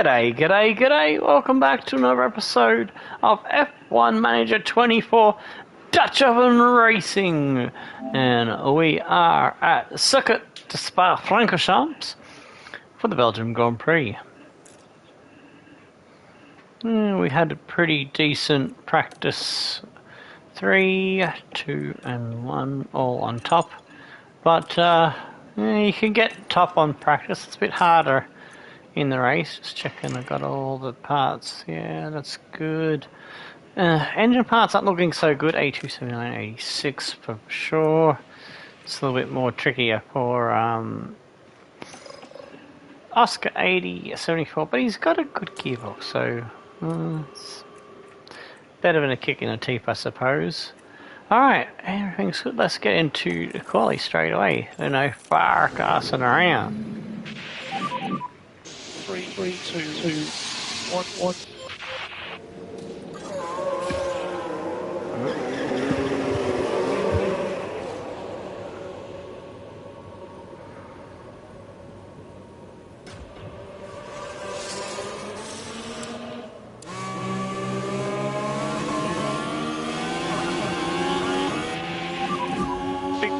G'day, g'day, g'day. Welcome back to another episode of F1 Manager 24 Dutch Oven Racing. And we are at Circuit de Spa-Francorchamps for the Belgian Grand Prix. We had a pretty decent practice. 3, 2 and 1 all on top. But you can get top on practice. It's a bit harder in the race. Just checking I got all the parts. Yeah, that's good. Engine parts aren't looking so good. A279, 86 for sure. It's a little bit more trickier for Oscar 80, 74, but he's got a good gearbox, so it's better than a kick in the teeth, I suppose. Alright, everything's good. Let's get into the quali straight away. There's no farcassing around. 3, 2, 1, 1.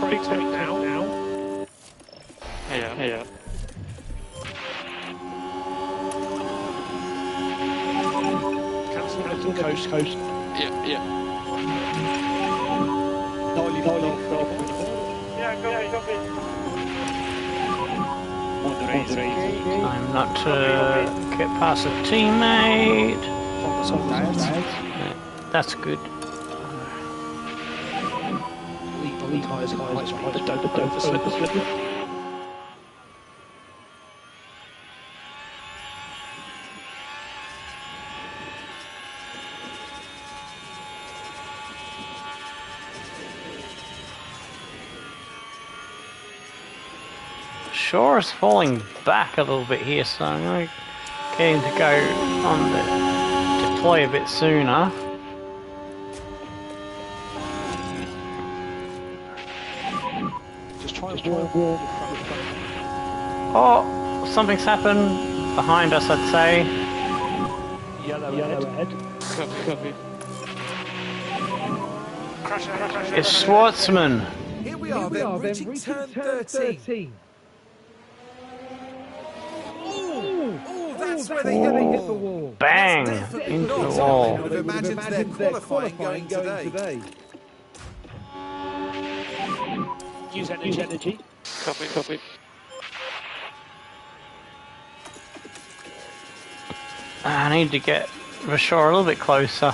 Big take now. Yeah. Cancel, coast. Yeah. Dolly. Yeah, copy. I'm not to get past a teammate. That's good. Sure is falling back a little bit here, so I'm going to get him to go on the deploy a bit sooner. Just try and warm. Oh, something's happened behind us, I'd say. Yellow ahead. Copy. Crash. It's Schwartzman. Here we are then, reaching turn 13. Oh, that's where they hit the wall. Bang! Into the wall. I would have imagined their qualifying going today. Use energy. Copy. I need to get the shore a little bit closer.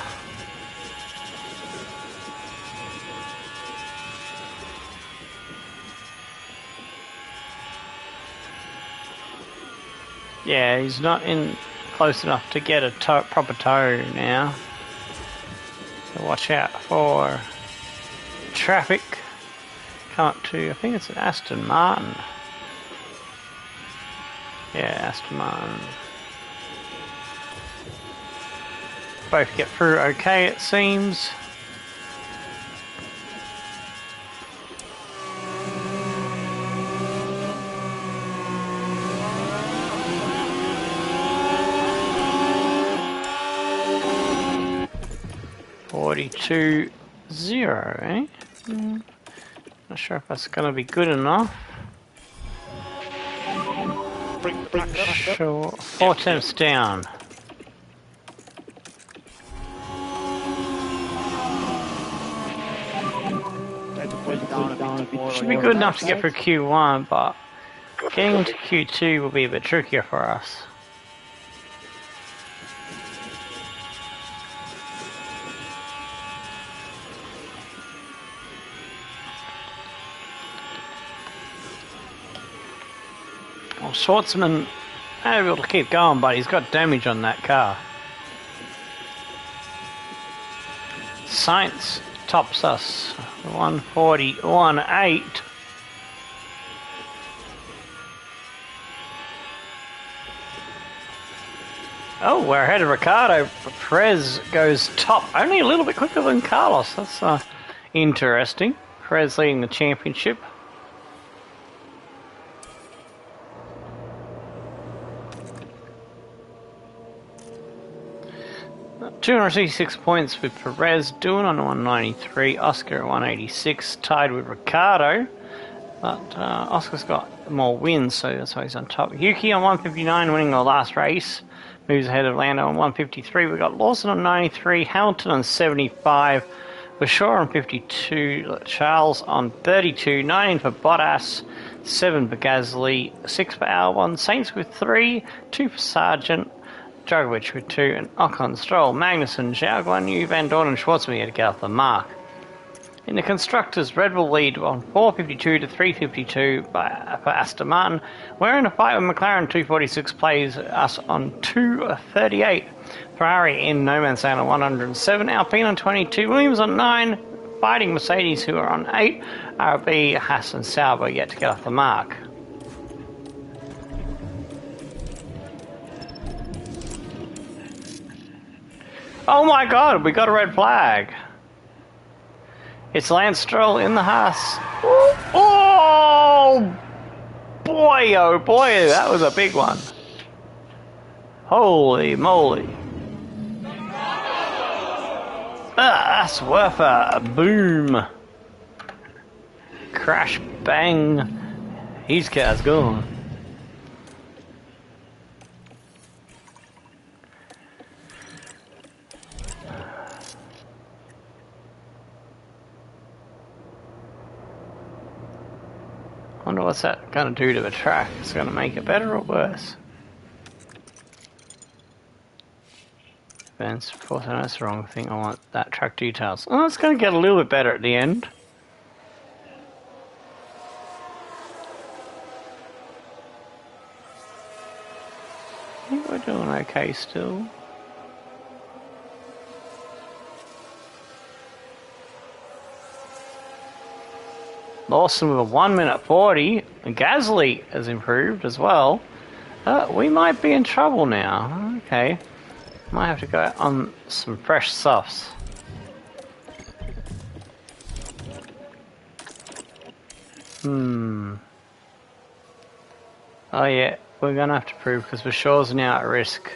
Yeah, he's not in close enough to get a proper tow now. So watch out for traffic. Come up to, I think it's an Aston Martin. Yeah, Aston Martin. Both get through okay, it seems. .42.0, eh? Not sure if that's going to be good enough. Sure, 4 temps down. Should be good enough to get through Q1, but getting to Q2 will be a bit trickier for us. Well, Schwartzman able to keep going, but he's got damage on that car. Sainz tops us, 141.8. Oh, we're ahead of Ricardo. Perez goes top, only a little bit quicker than Carlos. That's interesting. Perez leading the championship. 266 points with Perez, Doohan on 193, Oscar at 186, tied with Ricardo. But Oscar's got more wins, so that's why he's on top. Yuki on 159, winning the last race. Moves ahead of Lando on 153. We've got Lawson on 93, Hamilton on 75, Bashaw on 52, Charles on 32, 19 for Bottas, 7 for Gasly, 6 for Albon, Saints with 3, 2 for Sargent, Drogovic with 2, and Ocon, Stroll, Magnussen, Zhao Guanyu, Van Dorn, and Schwarzenegger to get off the mark. In the Constructors, Red Bull lead on 452 to 352 for Aston Martin. We're in a fight with McLaren. 246 plays us on 238. Ferrari in no man's land on 107. Alpine on 22. Williams on 9. Fighting Mercedes, who are on 8. RB, Haas, and Sauber yet to get off the mark. Oh my god, we got a red flag. It's Lance Stroll in the Haas. Oh boy, that was a big one. Holy moly. That's worth a boom. Crash, bang. His car's gone. I wonder what's that going to do to the track. It's going to make it better or worse? Events, of course, that's the wrong thing. I want that track details. Oh, it's going to get a little bit better at the end. I think we're doing okay still. Lawson with a 1 minute 40. Gasly has improved as well. We might be in trouble now. Okay. Might have to go on some fresh softs. Oh yeah, we're going to have to prove because Bashaw's now at risk.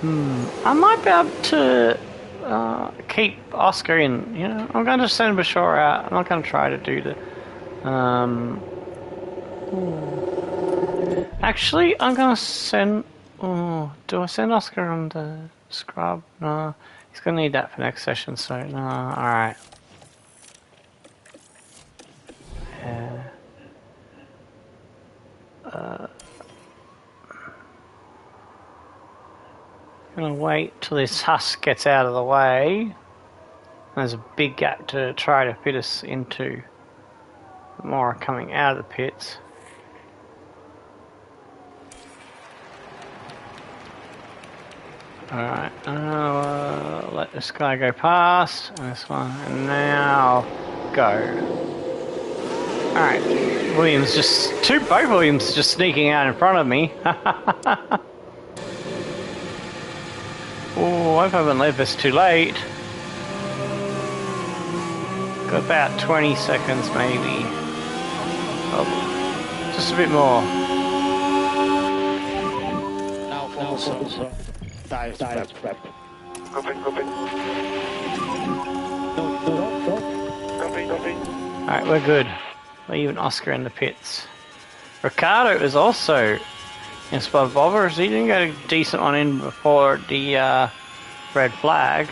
I might be able to keep Oscar in, you know. I'm going to send Bashaw out. I'm not going to try to do the actually I'm going to send do I send Oscar on the scrub? No, he's going to need that for next session, so no. Alright, gonna wait till this husk gets out of the way. There's a big gap to try to fit us into. More coming out of the pits. Alright, let this guy go past, and this one, and now go. Alright, Williams both Williams just sneaking out in front of me. Oh, I hope I haven't left this too late. Got about 20 seconds maybe. Oh, just a bit more. Now also. Dive. Copy. Alright, we're good. Leaving Oscar in the pits. Ricardo is also in spot bobber. He didn't get a decent one in before the red flag.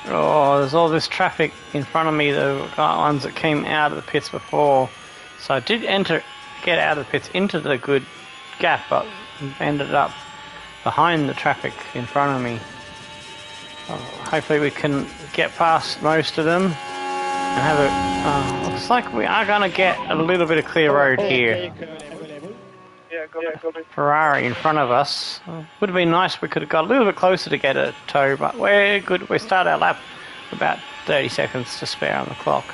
Oh, there's all this traffic in front of me, the ones that came out of the pits before. So I did get out of the pits into the good gap, but ended up behind the traffic in front of me. Hopefully we can get past most of them and have a... looks like we are going to get a little bit of clear road here. Ferrari in front of us. Would have been nice if we could have got a little bit closer to get a tow, but we're good. We start our lap with about 30 seconds to spare on the clock.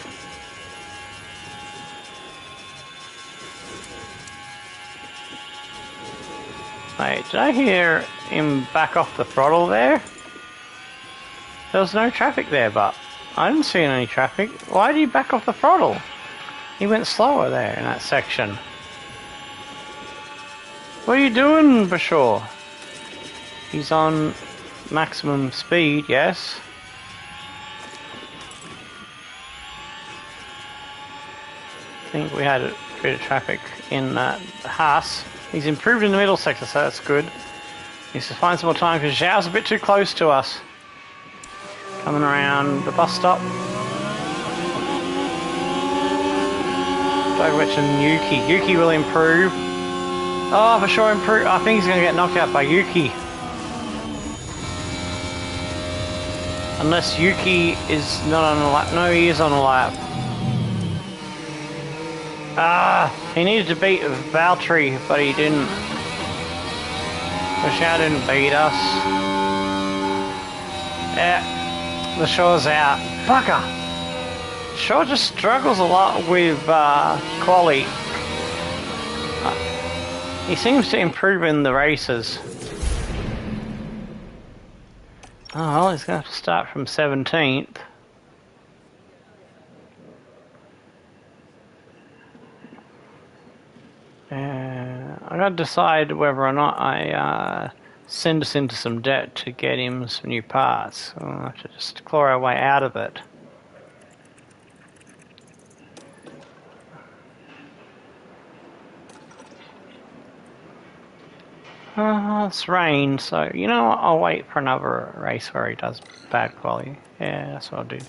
Wait, did I hear him back off the throttle there? There was no traffic there, but I didn't see any traffic. Why did he back off the throttle? He went slower there in that section. What are you doing, Bashaw? He's on maximum speed, yes. I think we had a bit of traffic in Haas. He's improved in the middle sector, so that's good. He needs to find some more time because Zhao's a bit too close to us. Coming around the bus stop. Djokovic and Yuki. Yuki will improve. Oh, for sure improve. I think he's going to get knocked out by Yuki. Unless Yuki is not on a lap. No, he is on a lap. Ah, he needed to beat Valtteri, but he didn't. Zhao didn't beat us. Yeah, the Shaw's out. Fucker! Shaw just struggles a lot with quali. He seems to improve in the races. Oh, well, he's going to have to start from 17th. I got to decide whether or not I send us into some debt to get him some new parts. So we'll have to just claw our way out of it. It's rain, so you know what? I'll wait for another race where he does bad quality. Yeah, that's what I'll do.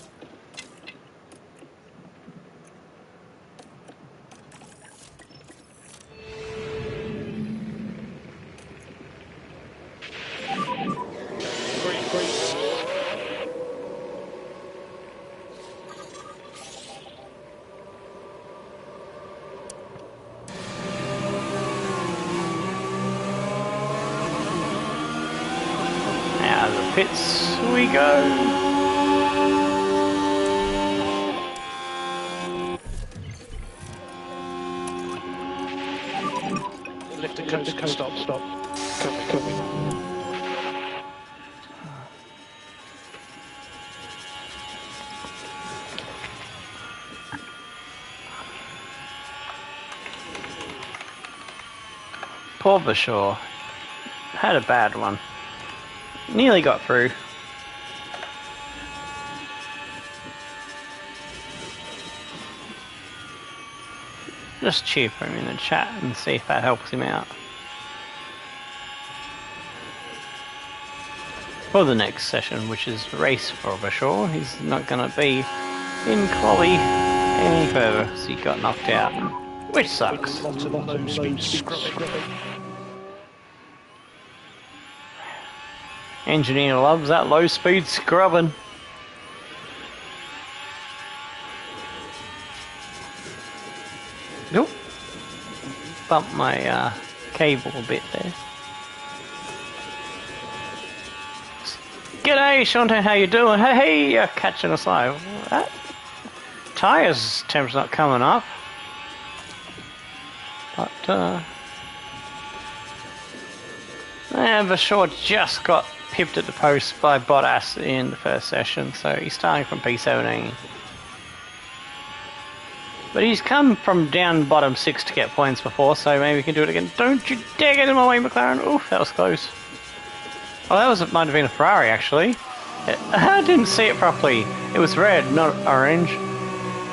Pits we go. Lift the coast, stop. Coming. Poor Bashaw. Had a bad one. Nearly got through. Just cheer for him in the chat and see if that helps him out. For the next session, which is race for Bashaw, he's not going to be in quali any further, so he got knocked out, which sucks. Lots of low speed scrubbing. Engineer loves that low speed scrubbing. Nope. Bumped my cable a bit there. G'day, Shante, how you doing? Hey, you're catching us live. That tyres temp's not coming up. But, Bashaw just got pipped at the post by Bottas in the first session, so he's starting from P17. But he's come from down bottom 6 to get points before, so maybe we can do it again. Don't you dare get in my way, McLaren! Oof, that was close. Oh, might have been a Ferrari, actually. I didn't see it properly. It was red, not orange.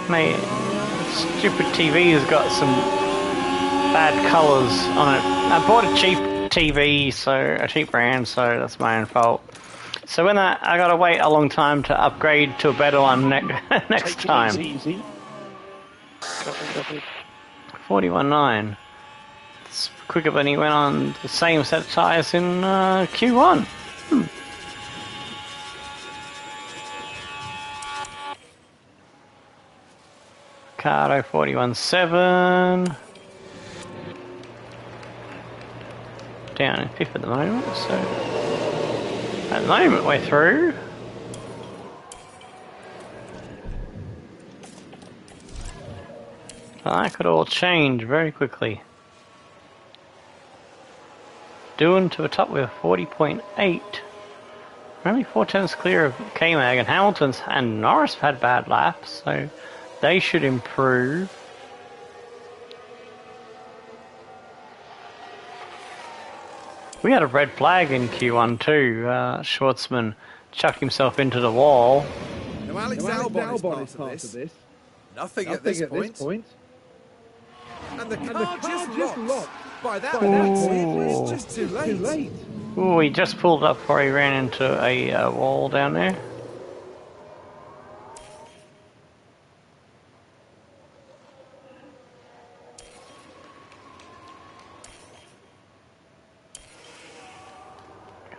Mate, stupid TV has got some bad colours on it. I bought a cheap TV, so a cheap brand, so that's my own fault. So when I gotta wait a long time to upgrade to a better one next time. Easy. 41.9. It's quicker than he went on the same set of tyres in Q1. Ricardo 41.7. Down in 5th at the moment, so at the moment we're through. That could all change very quickly. Doing to the top with 40.8. Only 4 tenths clear of K-Mag, and Hamilton's and Norris have had bad laps, so they should improve. We had a red flag in Q1 too. Schwartzman chucked himself into the wall. Now Alex Albon is part of this. Nothing at this point. And the car just locked. By that point, it's just too late. Ooh, he just pulled up before he ran into a wall down there.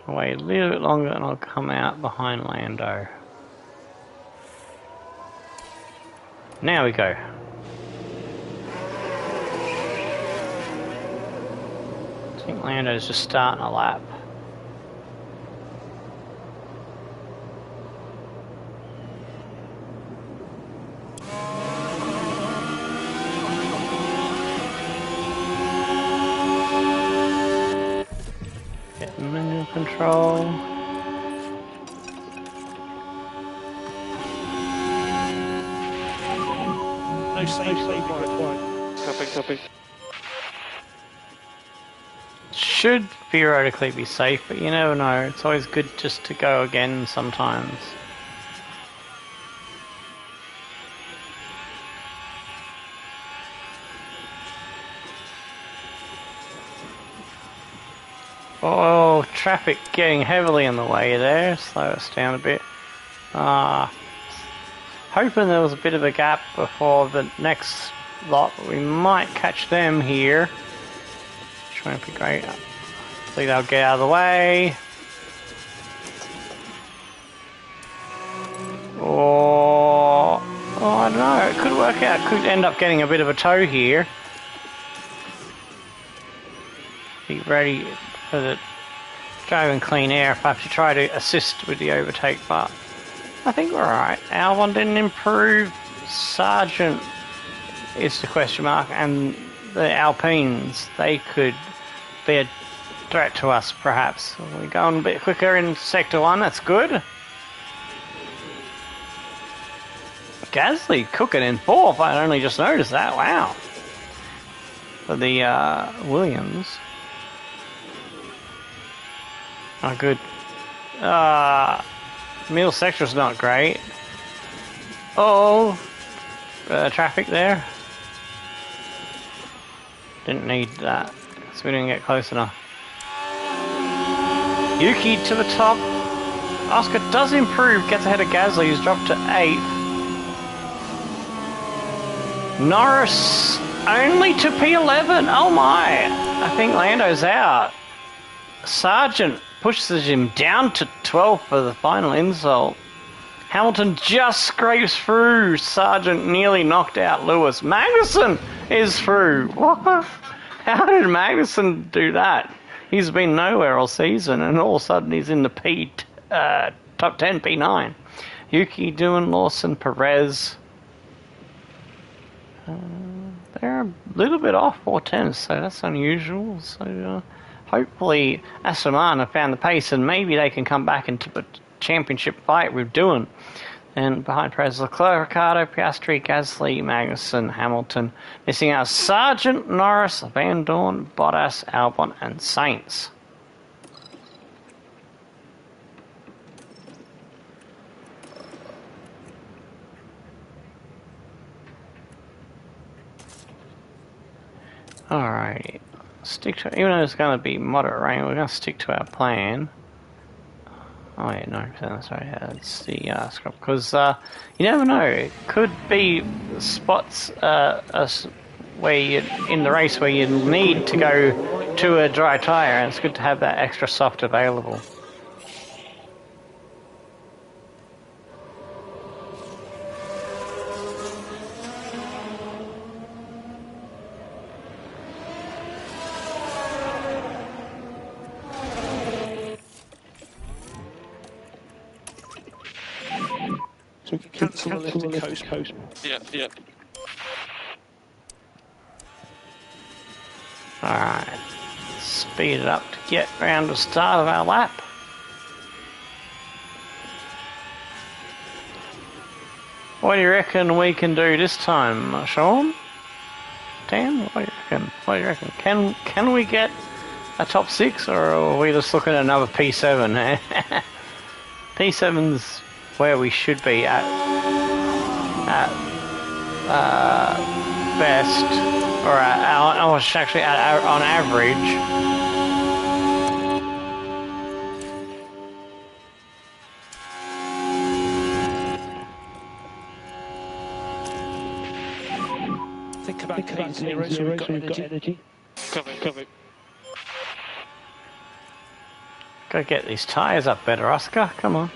I'll wait a little bit longer and I'll come out behind Lando. Now we go. I think Lando's just starting a lap. Get them under control. No save required. Copy. Should theoretically be safe, but you never know. It's always good just to go again sometimes. Oh, traffic getting heavily in the way there. Slow us down a bit. Hoping there was a bit of a gap before the next lot. We might catch them here. Which won't be great. Hopefully they'll get out of the way. Or... oh, I don't know. It could work out. Could end up getting a bit of a tow here. Be ready for the driving clean air if I have to try to assist with the overtake, but I think we're alright. Albon didn't improve. Sargent is the question mark, and the Alpines, they could be a threat to us perhaps. We're going a bit quicker in sector 1, that's good. Gasly cooking in 4th, I only just noticed that, wow. For the Williams. Oh, good. Middle sector's not great. Oh, traffic there. Didn't need that, so we didn't get close enough. Yuki to the top. Oscar does improve, gets ahead of Gasly, who's dropped to 8th. Norris only to P11. Oh my! I think Lando's out. Sargent pushes him down to 12th for the final insult. Hamilton just scrapes through. Sargent nearly knocked out Lewis. Magnussen is through. What? How did Magnussen do that? He's been nowhere all season, and all of a sudden he's in the top 10, P9. Yuki doing Lawson, Perez. They're a little bit off 4 tenths, so that's unusual. So hopefully Aston Martin have found the pace, and maybe they can come back into the championship fight we're doing. And behind Perez, Leclerc, Ricciardo, Piastri, Gasly, Magnussen, Hamilton. Missing out Sargent, Norris, Van Dorn, Bottas, Albon, and Sainz. Alright, stick to, even though it's going to be moderate rain, we're going to stick to our plan. Oh yeah, no, that's right, yeah, it's the scrub, because you never know, it could be spots where you, in the race where you need to go to a dry tyre, and it's good to have that extra soft available. So we can cancel the lift and coast. Yeah. Alright, speed it up to get round the start of our lap. What do you reckon we can do this time, Sean? Dan, what do you reckon? What do you reckon? Can we get a top 6, or are we just looking at another P7? P7's where we should be at best, or actually on average. Think about K0, so we've got energy. Cover. Go get these tyres up better, Oscar. Come on.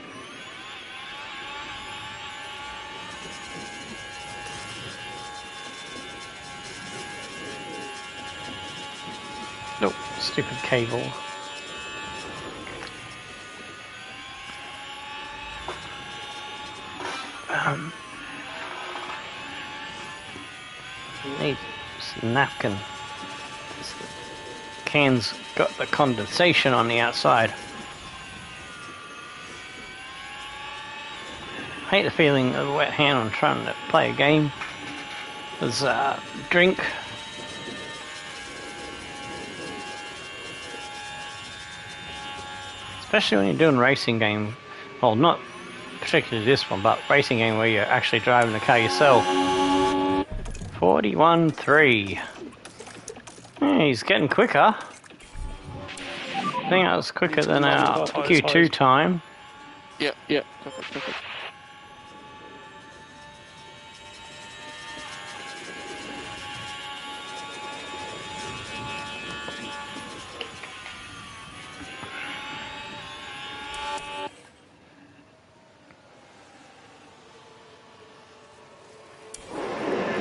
Nope, stupid cable. Need some napkin. This can's got the condensation on the outside. I hate the feeling of a wet hand when trying to play a game. There's drink. Especially when you're doing racing game. Well, not particularly this one, but racing game where you're actually driving the car yourself. 41.3. Yeah, he's getting quicker. I think that was quicker than our Q2 time. Yeah. Perfect.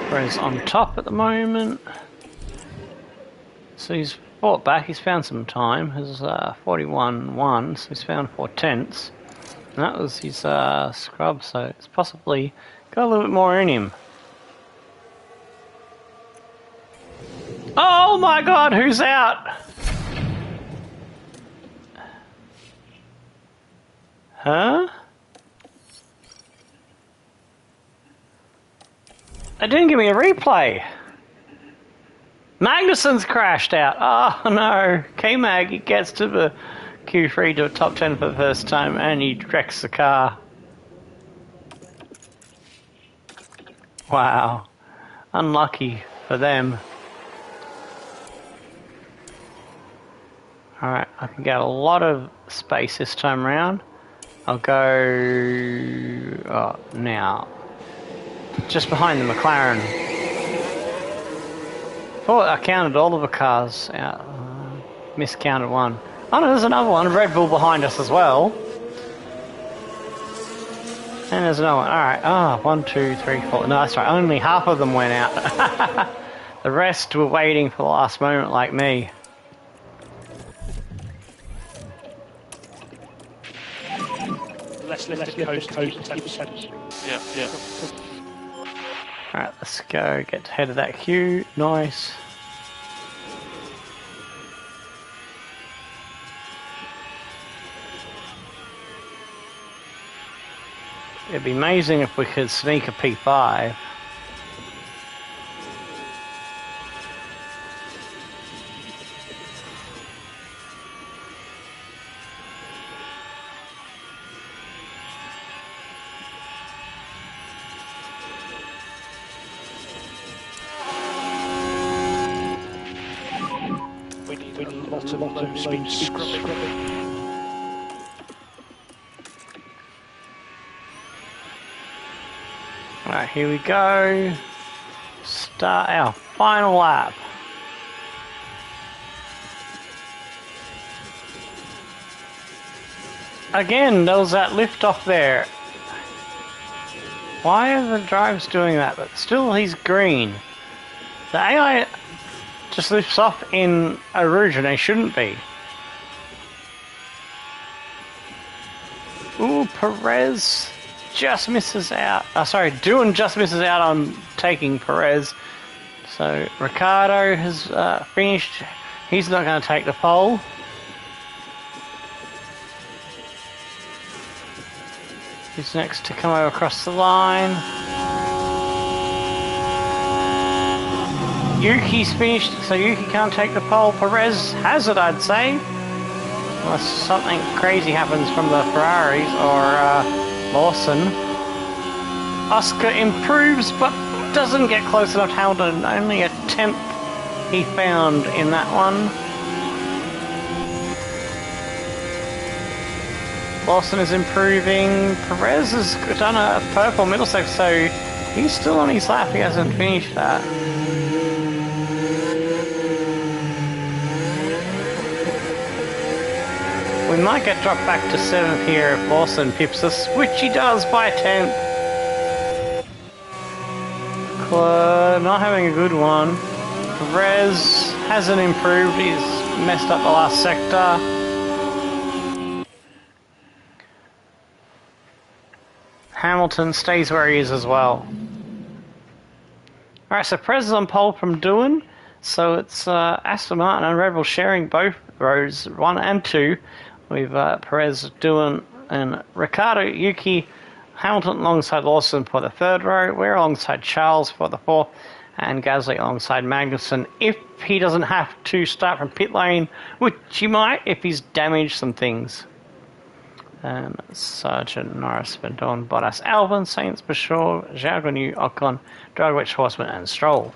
Whereas on top at the moment. So he's fought back, he's found some time. His 41.1, so he's found 4/10. And that was his scrub, so it's possibly got a little bit more in him. Oh my god, who's out? Huh? It didn't give me a replay. Magnussen's crashed out. Oh no. K-Mag, he gets to the Q3 to a top 10 for the first time and he wrecks the car. Wow. Unlucky for them. Alright, I can get a lot of space this time around. I'll go now. Just behind the McLaren. Oh, I counted all of the cars out. Miscounted one. Oh no, there's another one. Red Bull behind us as well. And there's another one. Alright. 1, 2, 3, 4. No, that's right. Only half of them went out. The rest were waiting for the last moment like me. Let's coast 10%. Yeah. Alright, let's go get ahead of that queue. Nice. It'd be amazing if we could sneak a P5. We need a lot of low speed scrubbing. Alright, here we go. Start our final lap. Again, there was that lift off there. Why are the drives doing that? But still he's green. The AI just lifts off in a rouge and they shouldn't be. Ooh, Perez just misses out. Sorry, Doohan just misses out on taking Perez. So Ricardo has finished. He's not going to take the pole. He's next to come over across the line. Yuki's finished, so Yuki can't take the pole. Perez has it, I'd say. Unless something crazy happens from the Ferraris or Lawson. Oscar improves, but doesn't get close enough to Hamilton. Only a tenth he found in that one. Lawson is improving. Perez has done a purple middle sector, so he's still on his lap. He hasn't finished that. We might get dropped back to 7th here if Lawson pips us, which he does by a 10th. Not having a good one. Perez hasn't improved, he's messed up the last sector. Hamilton stays where he is as well. Alright, so Perez is on pole from Doohan. So it's Aston Martin and Red Bull sharing both rows, 1 and 2. We've Perez, Doohan and Ricciardo, Yuki, Hamilton alongside Lawson for the 3rd row. We're alongside Charles for the 4th. And Gasly alongside Magnussen if he doesn't have to start from pit lane, which he might if he's damaged some things. And Sargent, Norris, Verdon, Bottas, Albon, Sainz, Bashir, Zhao Guanyu, Ocon, Dragovic, Horseman and Stroll.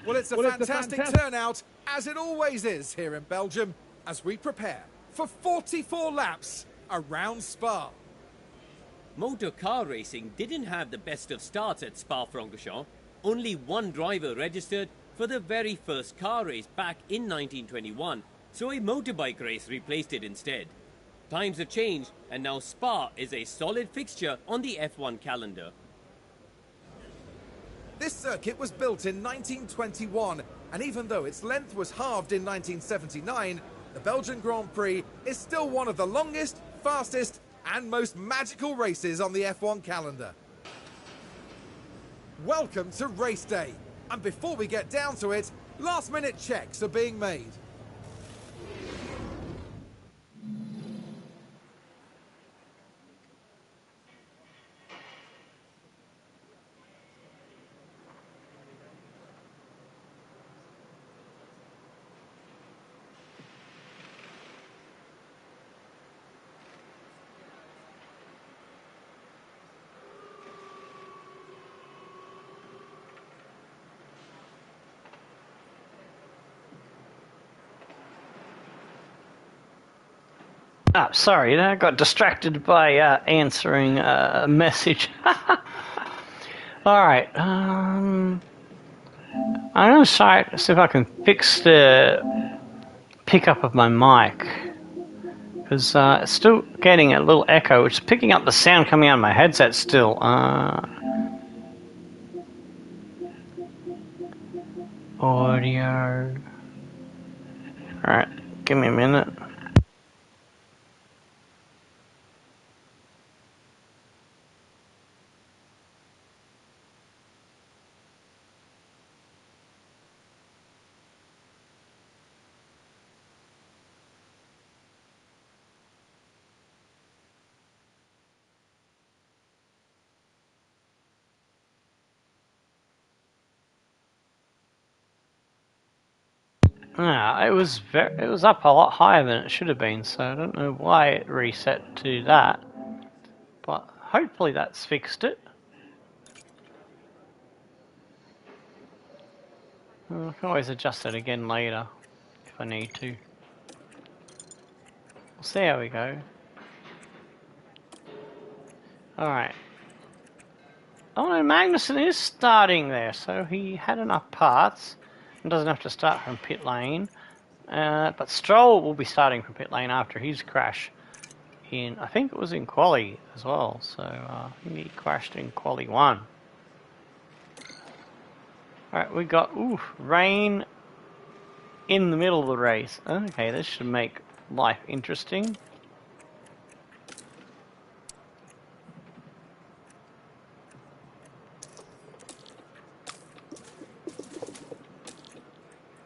Well, it's a fantastic turnout, as it always is here in Belgium, as we prepare for 44 laps around Spa. Motor car racing didn't have the best of starts at Spa-Francorchamps. Only one driver registered for the very first car race back in 1921, so a motorbike race replaced it instead. Times have changed, and now Spa is a solid fixture on the F1 calendar. This circuit was built in 1921, and even though its length was halved in 1979, the Belgian Grand Prix is still one of the longest, fastest, and most magical races on the F1 calendar. Welcome to race day, and before we get down to it, last-minute checks are being made. Oh, sorry, I got distracted by answering a message. Alright, I'm going to try to see if I can fix the pickup of my mic. Because it's still getting a little echo, which is picking up the sound coming out of my headset still. Audio. Alright, give me a minute. Yeah, it was up a lot higher than it should have been, so I don't know why it reset to that. But hopefully that's fixed it. I can always adjust it again later if I need to. We'll see how we go. Alright. Oh no, Magnussen is starting there, so he had enough parts. And doesn't have to start from pit lane. But Stroll will be starting from pit lane after his crash in, I think it was in quali as well, so I think he crashed in quali 1. Alright, we got, rain in the middle of the race. Okay, this should make life interesting.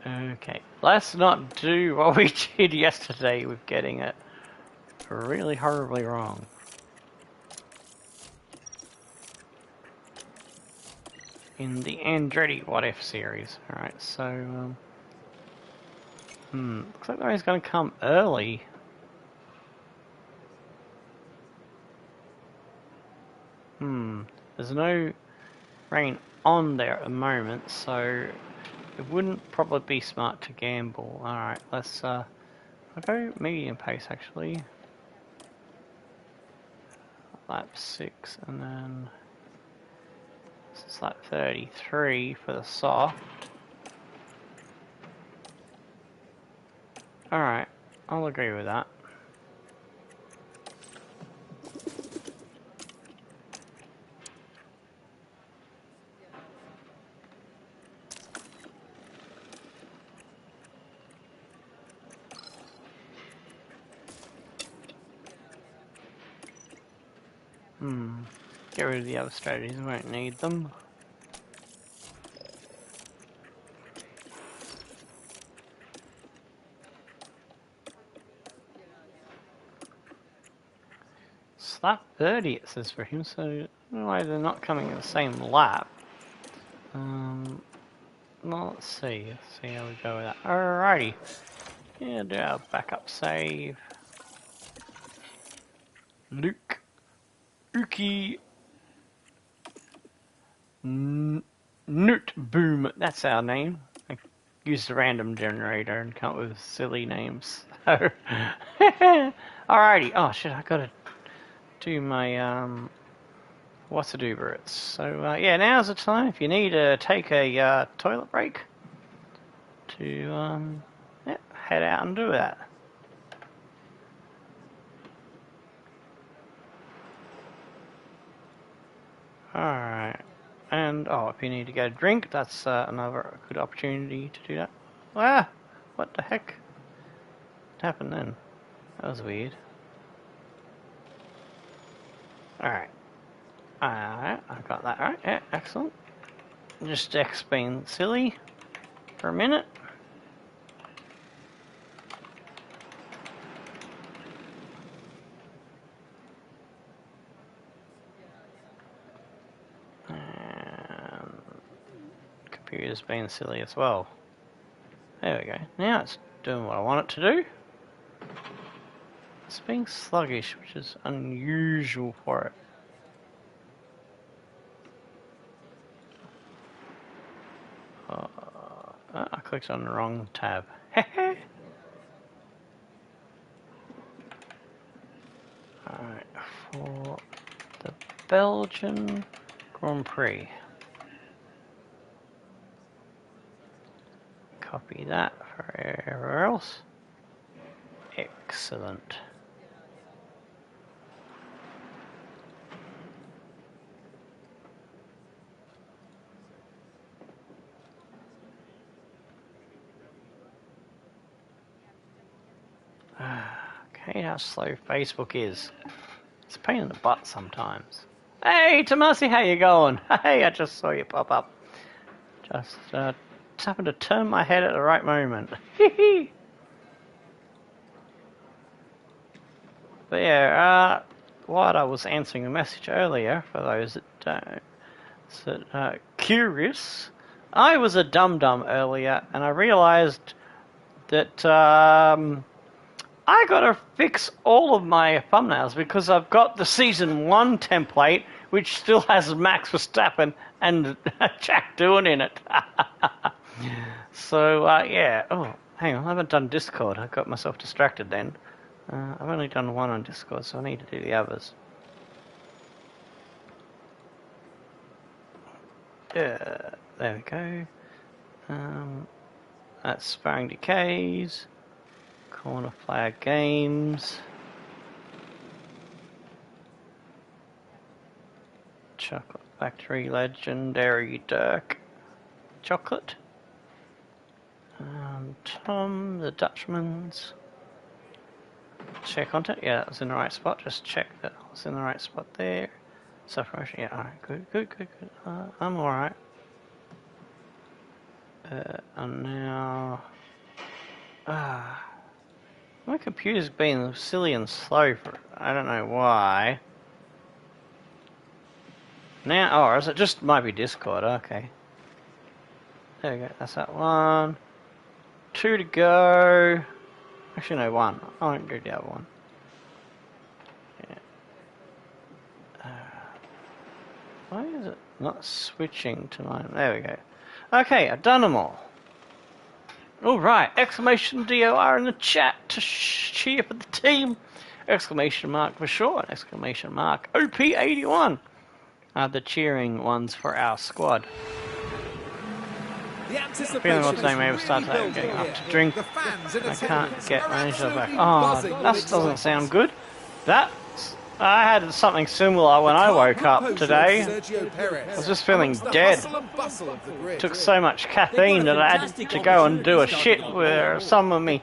Okay, let's not do what we did yesterday with getting it really horribly wrong. in the Andretti What If series. Alright, so looks like the rain's gonna come early. There's no rain on there at the moment, so it wouldn't probably be smart to gamble. Alright, let's I'll go medium pace actually. Lap 6 and then it's lap 33 for the soft. Alright, I'll agree with that. Get rid of the other strategies, we won't need them. Lap 30 it says for him, so I don't know why they're not coming in the same lap. Well, let's see how we go with that. Alrighty. Yeah, do our backup save. Luke. Uki. Newt Boom, that's our name. I used a random generator and come up with silly names. Alrighty. Oh shit, I gotta do my what's a do Brits. So yeah, now's the time if you need to take a toilet break to yeah, head out and do that. Alright. And oh, if you need to get a drink, that's another good opportunity to do that. Ah, what the heck? What happened then? That was weird. Alright. Alright, I got that right. Yeah, excellent. Just X being silly for a minute. And computer's being silly as well. There we go. Now it's doing what I want it to do. It's being sluggish, which is unusual for it. I clicked on the wrong tab. Alright, for the Belgian Grand Prix. Copy that for everywhere else. Excellent. Okay, how slow Facebook is. It's a pain in the butt sometimes. Hey, Tomasi, how you going? Hey, I just saw you pop up. Just happened to turn my head at the right moment. But yeah, while I was answering a message earlier, for those that curious, I was a dum-dum earlier, and I realised that I gotta fix all of my thumbnails because I've got the Season 1 template, which still has Max Verstappen and Jack Doohan in it. So, yeah. Oh, hang on, I haven't done Discord. I got myself distracted then. I've only done one on Discord, so I need to do the others. There we go. That's Sparring Decays. Corner Flag Games. Chocolate Factory Legendary Dirk Chocolate. Tom the Dutchman's. Share content, yeah, that was in the right spot. Just check that I was in the right spot there. Spa-Francorchamps, yeah, alright, good. I'm alright. And now. My computer's been silly and slow for I don't know why. Now, or is it just might be Discord? Okay. There we go. That's that one. 2 to go. Actually, no, 1. I won't do the other one. Yeah. Why is it not switching to mine? There we go. Okay, I've done them all. Alright, exclamation DOR in the chat to cheer for the team. Exclamation mark for sure, exclamation mark OP81 are the cheering ones for our squad. The anticipation Feeling what's name is maybe start really getting building up to here. drink. The fans in I can't attendance get are manager back. absolutely Oh, buzzing that with doesn't excitement. sound good. That I had something similar when I woke up today. Sergio Perez. I was just feeling Amongst the dead. hustle and bustle of the grid. Took so much caffeine that I had to go and do a shit where some of me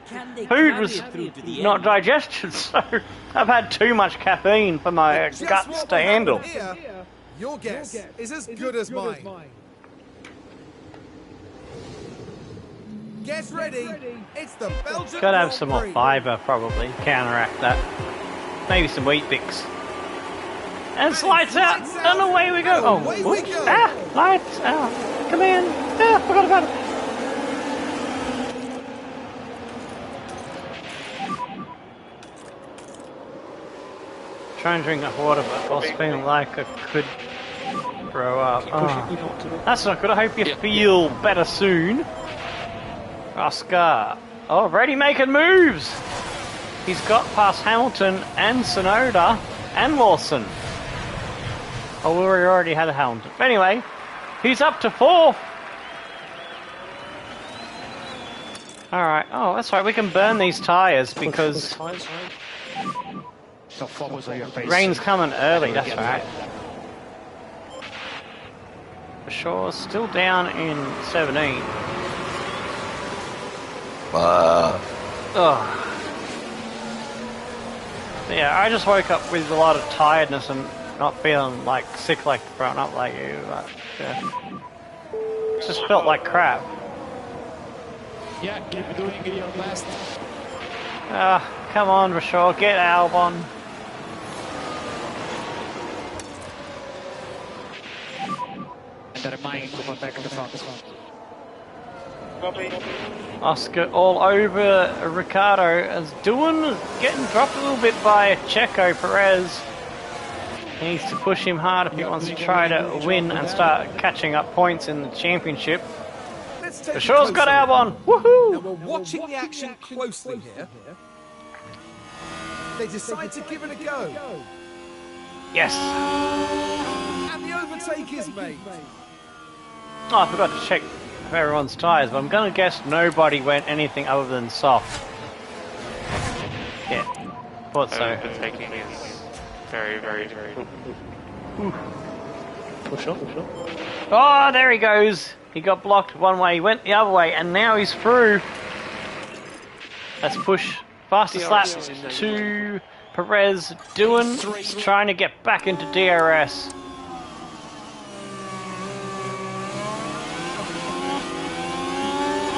food was not digested, so I've had too much caffeine for my Just guts what to will handle. happen here, your guess is as good as mine. Get ready. It's the Belgian Gotta have Grand some more Prix. fibre, probably, counteract that. Maybe some wheat bix. And it's lights out, and away we go. Oh, Away we oops. go. Ah, lights out. Come in. Ah, forgot about it. Try and drink that water, but I was feeling like I could throw up. Oh, that's not good. I hope you feel better soon. Oscar. Already making moves. He's got past Hamilton and Sonoda and Lawson. Oh, we already had a Hamilton. But anyway, he's up to 4th. Alright. Oh, that's right. We can burn these tyres because rain's coming early. That's right. Shaw's still down in 17. Ugh. Yeah, I just woke up with a lot of tiredness and not feeling like sick like growing up like you, but yeah. Just felt like crap. Yeah, keep doing your best. Come on, Rashad, get Albon. And remind to protect the front. Oscar all over Ricardo as doing getting dropped a little bit by Checo Perez. He needs to push him hard if he wants to try to win and start catching up points in the championship. The show's got Albon! Now Woohoo! we're watching the action closely here. They decide to give it a go. Yes! And the overtake is made. Oh, I forgot to check everyone's tyres, but I'm gonna guess nobody went anything other than soft. Yeah, thought so. The taking is very, very, very. Push up. Oh, there he goes! He got blocked one way, he went the other way, and now he's through. Let's push fastest lap to Perez. Doing, trying to get back into DRS.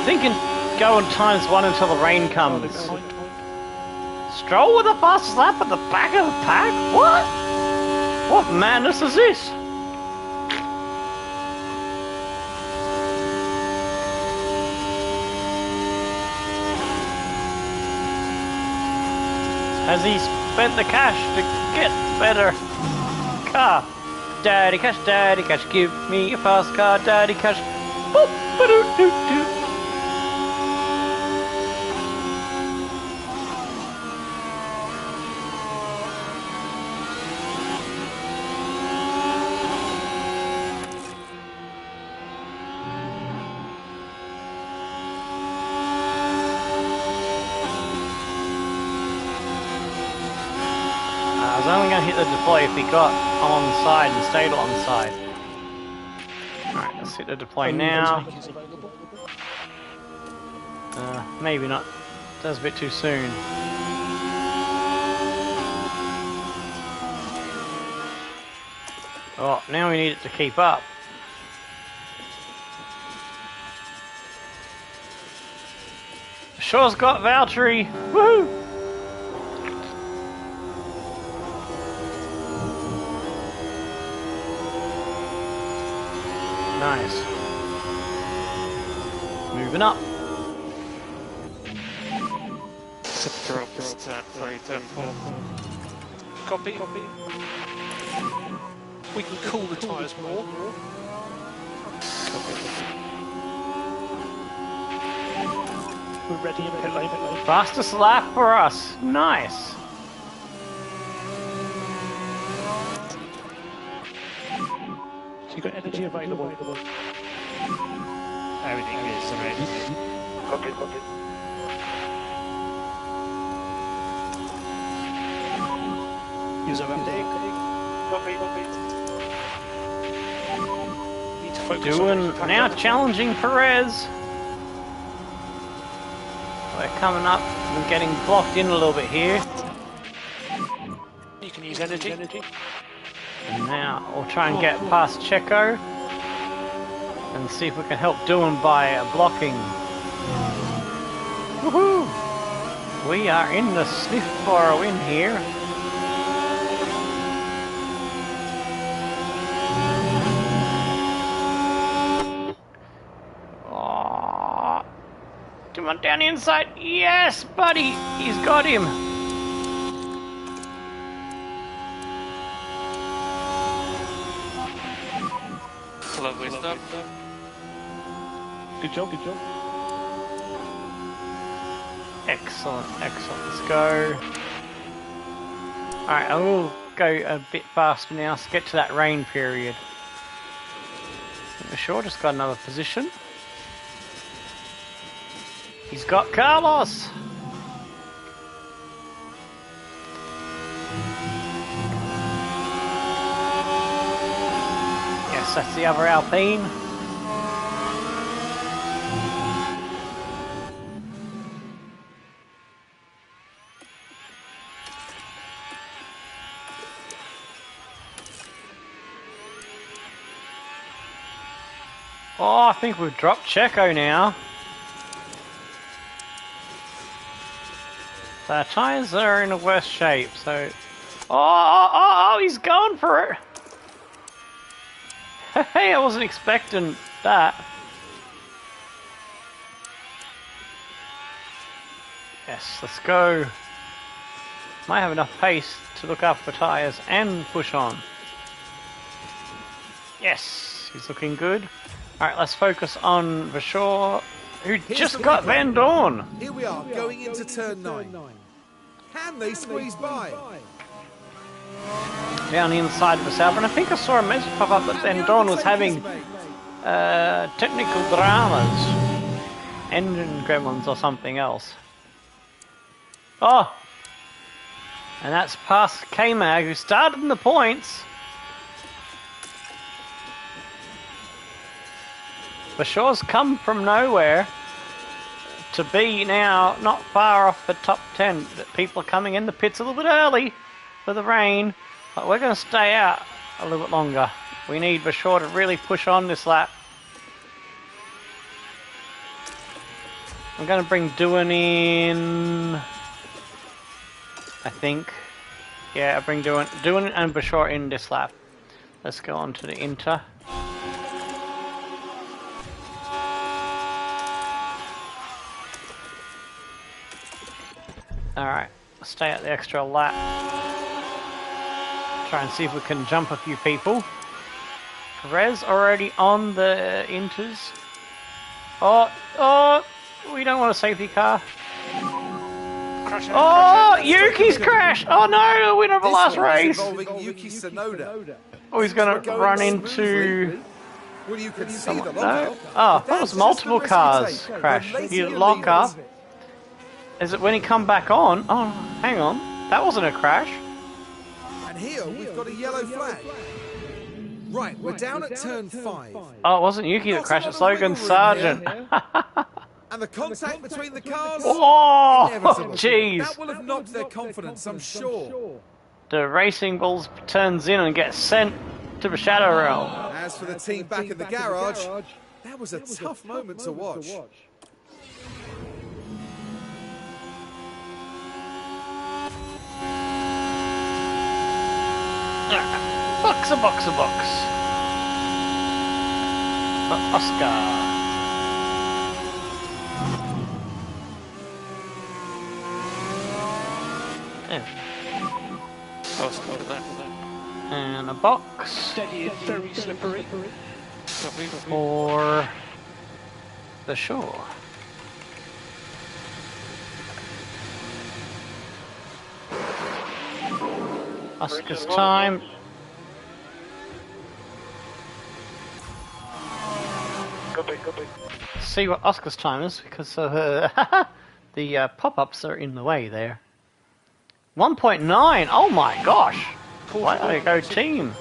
Thinking go on times 1 until the rain comes. Stroll with the fastest lap at the back of the pack? What? What madness is this? Has he spent the cash to get better car? Daddy cash, give me a fast car, daddy cash. Boop, ba-doo-doo-doo. I was only going to hit the deploy if he got on the side and stayed on the side. Alright, let's hit the deploy now. Maybe not. That's a bit too soon. Oh, now we need it to keep up. Shaw's got Valtteri. Woohoo! Nice. Moving up. Drop stand for turn 4. Copy. We can cool the tyres more. We're ready in pit lane. Fastest lap for us. Nice. So you've got energy available. Everything is ready. Copy. User update. Copy. Need to focus Doing on now, challenging Perez. We're coming up and getting blocked in a little bit here. You can use energy. And now we'll try and get past Checo and see if we can help Doohan by blocking. Woohoo! We are in the sniff for a win here. Come on, down the inside. Yes, buddy. He's got him. Lovely stuff. Good job. Excellent. Let's go. Alright, I will go a bit faster now to get to that rain period. Sure, just got another position. He's got Carlos! Yes, that's the other Alpine. Oh, I think we've dropped Checo now. So our tyres are in a worse shape, so... Oh, he's going for it! Hey, I wasn't expecting that. Yes, let's go. Might have enough pace to look after tyres and push on. Yes, he's looking good. Alright, let's focus on Vachor, who just got Van Dorn. Here we are, going into turn 9. Can they squeeze by? Down the inside of the Sauber, and I think I saw a message pop up that Van Dorn was having technical dramas, engine gremlins or something else. Oh! And that's past K-Mag, who started in the points. Vachor's come from nowhere to be now not far off the top 10. People are coming in the pits a little bit early for the rain, but we're going to stay out a little bit longer. We need Vachor to really push on this lap. I'm going to bring Doohan in, I think. Yeah, I bring Doohan and Vachor in this lap. Let's go on to the Inter. Alright, stay at the extra lap. Try and see if we can jump a few people. Perez already on the Inters. Oh, we don't want a safety car. Oh, Yuki's crashed! Oh no, the winner of the last race! Involving Yuki Tsunoda. Oh, he's going to run into... Well, you can see the No. lockup. Oh, that was multiple cars crash. You lock up. Is it when he come back on? Oh, hang on. That wasn't a crash. And here we've got a yellow flag. Right, we're down at turn 5. Oh, it wasn't Yuki that crashed. It's Logan Sargent. And the contact between the cars... Oh, inevitable. jeez. That will have knocked their confidence, I'm sure. The Racing Bulls turns in and gets sent to the Shadow Realm. As for the team back in the garage, that was a tough moment to watch. Box. for Oscar. There. Oscar for that. And a box Steady and very slippery. for the shore. Oscar's time. Copy. See what Oscar's time is because the pop-ups are in the way there. 1.9. Oh my gosh! Why did I go team?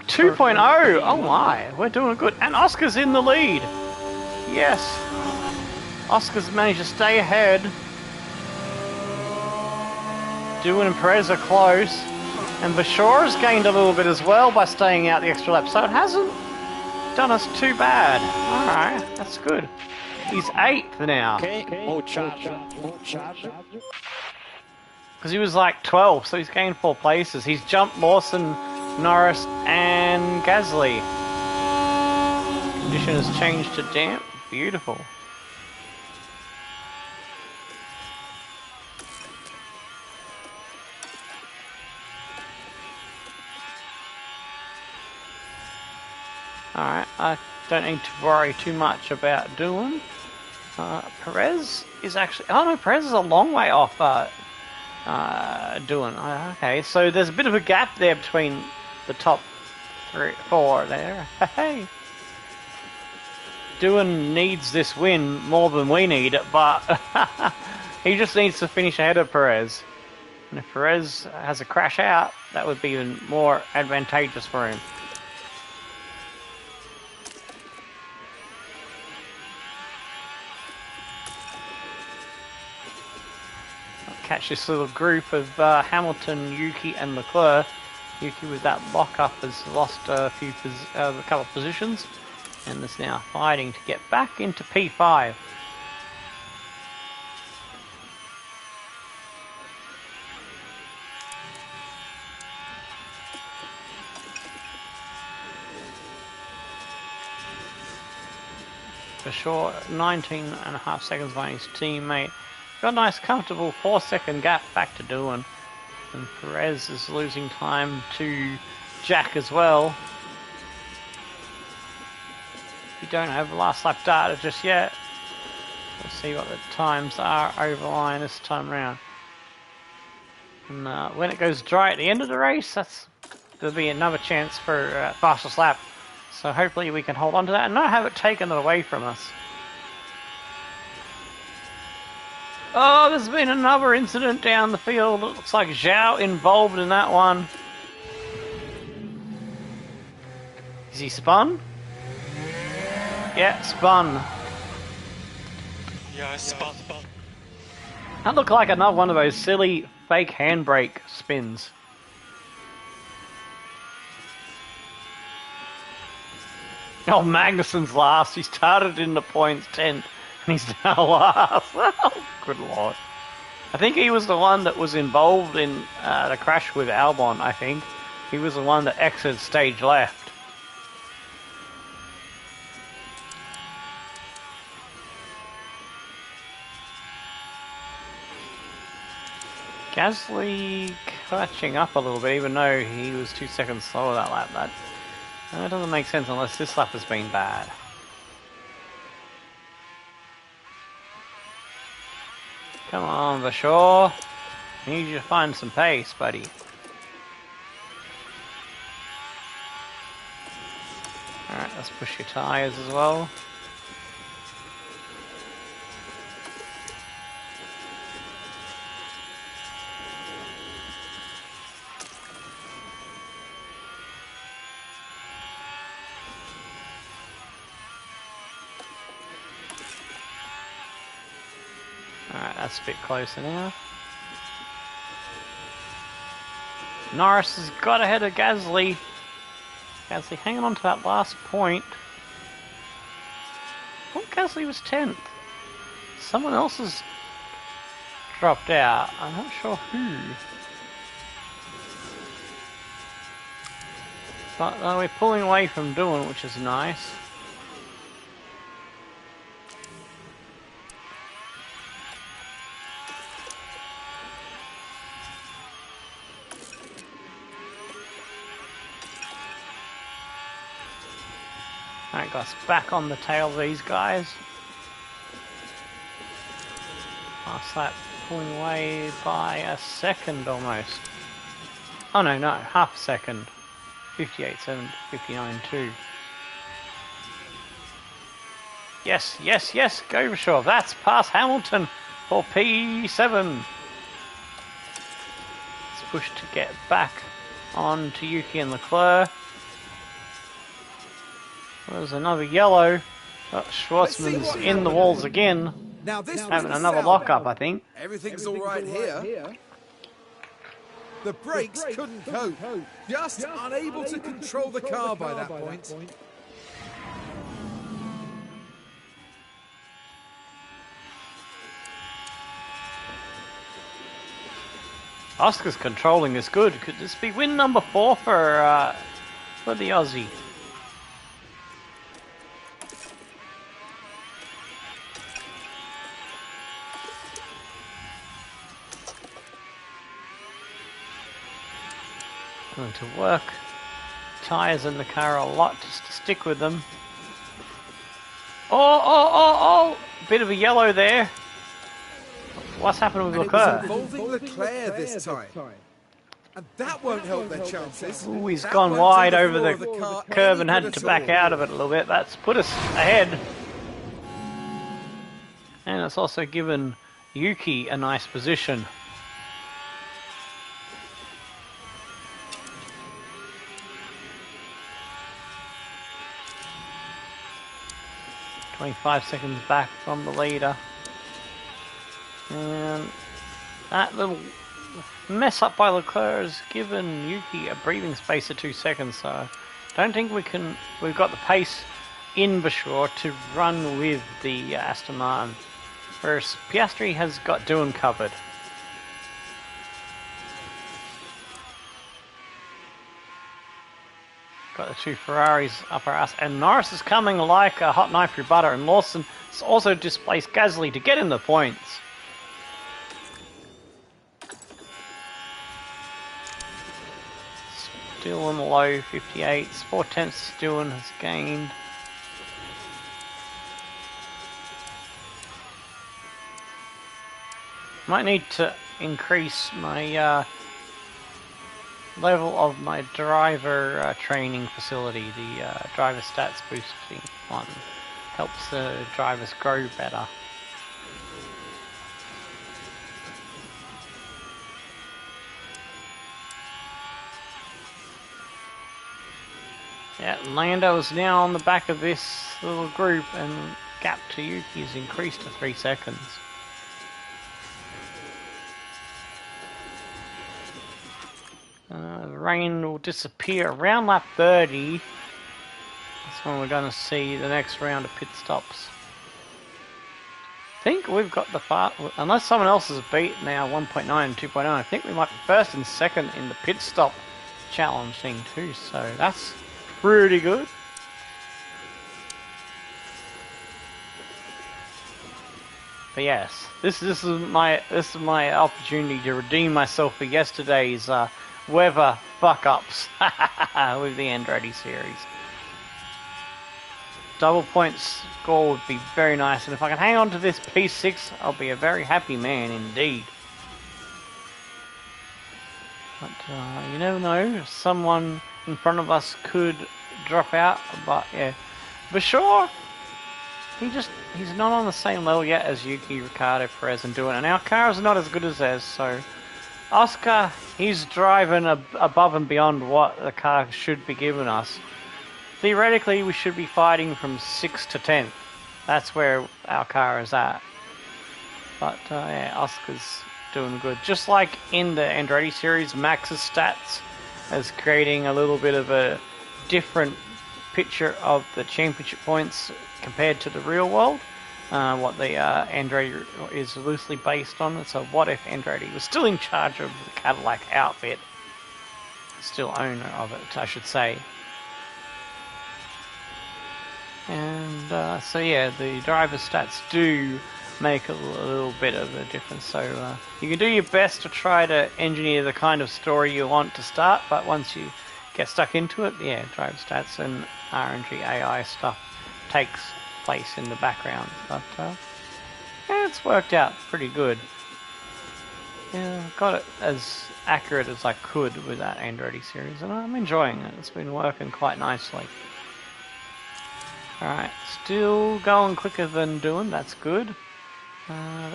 2.0. Oh my, we're doing good. And Oscar's in the lead. Yes. Oscar's managed to stay ahead. Doohan and Perez are close. And Bashora's gained a little bit as well by staying out the extra lap. So it hasn't done us too bad. Alright, that's good. He's 8th now. Okay, more charge. Because he was like 12, so he's gained 4 places. He's jumped Lawson, Norris, and Gasly. Condition has changed to damp. Beautiful. Alright, I don't need to worry too much about Doohan. Perez is actually... Oh no, Perez is a long way off Doohan. Okay, so there's a bit of a gap there between the top 4 there. Hey! Doohan needs this win more than we need it, but he just needs to finish ahead of Perez. And if Perez has a crash out, that would be even more advantageous for him. Catch this little group of Hamilton, Yuki, and Leclerc. Yuki with that lock-up has lost a couple of positions, and is now fighting to get back into P5. For sure, 19.5 seconds behind his teammate. Got a nice comfortable 4-second gap back to Doohan. And Perez is losing time to Jack as well. We don't have last lap data just yet. We'll see what the times are over the line this time around. And when it goes dry at the end of the race, there'll be another chance for fastest lap. So hopefully we can hold on to that and not have it taken away from us. Oh, there's been another incident down the field. It looks like Zhao involved in that one. Is he spun? Yeah, spun. Yeah, I spun. That looked like another one of those silly fake handbrake spins. Oh, Magnussen's last. He started in the points 10th. And he's now last. Oh, good lord. I think he was the one that was involved in the crash with Albon, I think. He was the one that exited stage left. Gasly catching up a little bit, even though he was 2 seconds slower that lap. That doesn't make sense unless this lap has been bad. Come on, Vashore. I need you to find some pace, buddy. Alright, let's push your tyres as well. Alright, that's a bit closer now. Norris has got ahead of Gasly. Gasly hanging on to that last point. I thought Gasly was 10th. Someone else has dropped out. I'm not sure who. But we're pulling away from doing, which is nice. Alright, got us back on the tail of these guys. Last lap pulling away by a second almost. Oh no, half a second. 58.7 to 59.2. Yes, yes, yes, go for sure. That's past Hamilton for P7. Let's push to get back on to Yuki and Leclerc. There's another yellow. Oh, Schwartzman's in the walls again. Now this Having another lockup, I think. Everything's all right here. The brakes couldn't cope. Just unable to control the car by that point. Oscar's controlling is good. Could this be win number 4 for the Aussie? Going to work. Tyres in the car a lot just to stick with them. Oh! Bit of a yellow there. What's happened with Leclerc? Involving Leclerc this time. And that won't help their chances. Ooh, he's gone wide over the curve and had to back out of it a little bit. That's put us ahead. And it's also given Yuki a nice position. "25 seconds back from the leader." And that little mess up by Leclerc has given Yuki a breathing space of 2 seconds, so I don't think we've got the pace in Bashore to run with the Aston Martin, whereas Piastri has got Doohan covered. Got the two Ferraris up our ass, and Norris is coming like a hot knife through butter, and Lawson has also displaced Gasly to get in the points. Still on the low 58s, 4/10 Doohan has gained. Might need to increase my level of my driver training facility. The driver stats boosting one helps the drivers grow better. Yeah, Lando is now on the back of this little group, and gap to Yuki has increased to 3 seconds. The rain will disappear around lap 30. That's when we're going to see the next round of pit stops. I think we've got the unless someone else has beat now 1.9 and 2.0, I think we might be first and second in the pit stop challenge thing too, so that's pretty good. But yes, this is my opportunity to redeem myself for yesterday's weather fuck-ups with the Andretti series. Double points score would be very nice, and if I can hang on to this P6, I'll be a very happy man indeed. But you never know, someone in front of us could drop out, but yeah. But sure, he's not on the same level yet as Yuki, Ricciardo, Perez and Doohan, and our car is not as good as theirs, so Oscar, he's driving above and beyond what the car should be giving us. Theoretically, we should be fighting from 6th to 10th. That's where our car is at. But yeah, Oscar's doing good. Just like in the Andretti series, Max's stats is creating a little bit of a different picture of the championship points compared to the real world. what the Andretti is loosely based on. So what if Andretti was still in charge of the Cadillac outfit? Still owner of it, I should say. And so yeah, the driver stats do make a little bit of a difference. So you can do your best to try to engineer the kind of story you want to start, but once you get stuck into it, yeah, driver stats and RNG AI stuff takes place in the background. But yeah, it's worked out pretty good. Yeah, I got it as accurate as I could with that Andretti series, and I'm enjoying it. It's been working quite nicely. Alright, still going quicker than doing, that's good.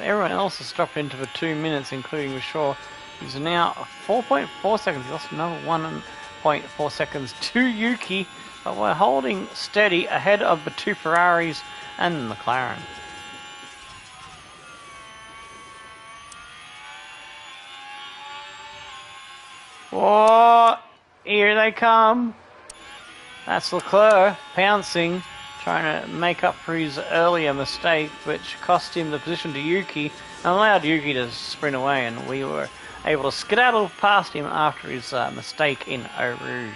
Everyone else has dropped into for 2 minutes, including Shaw, who's now 4.4 seconds. He lost another 1.4 seconds to Yuki, but we're holding steady ahead of the 2 Ferraris and the McLaren. Oh, here they come. That's Leclerc pouncing, trying to make up for his earlier mistake, which cost him the position to Yuki and allowed Yuki to sprint away, and we were able to skedaddle past him after his mistake in Eau Rouge.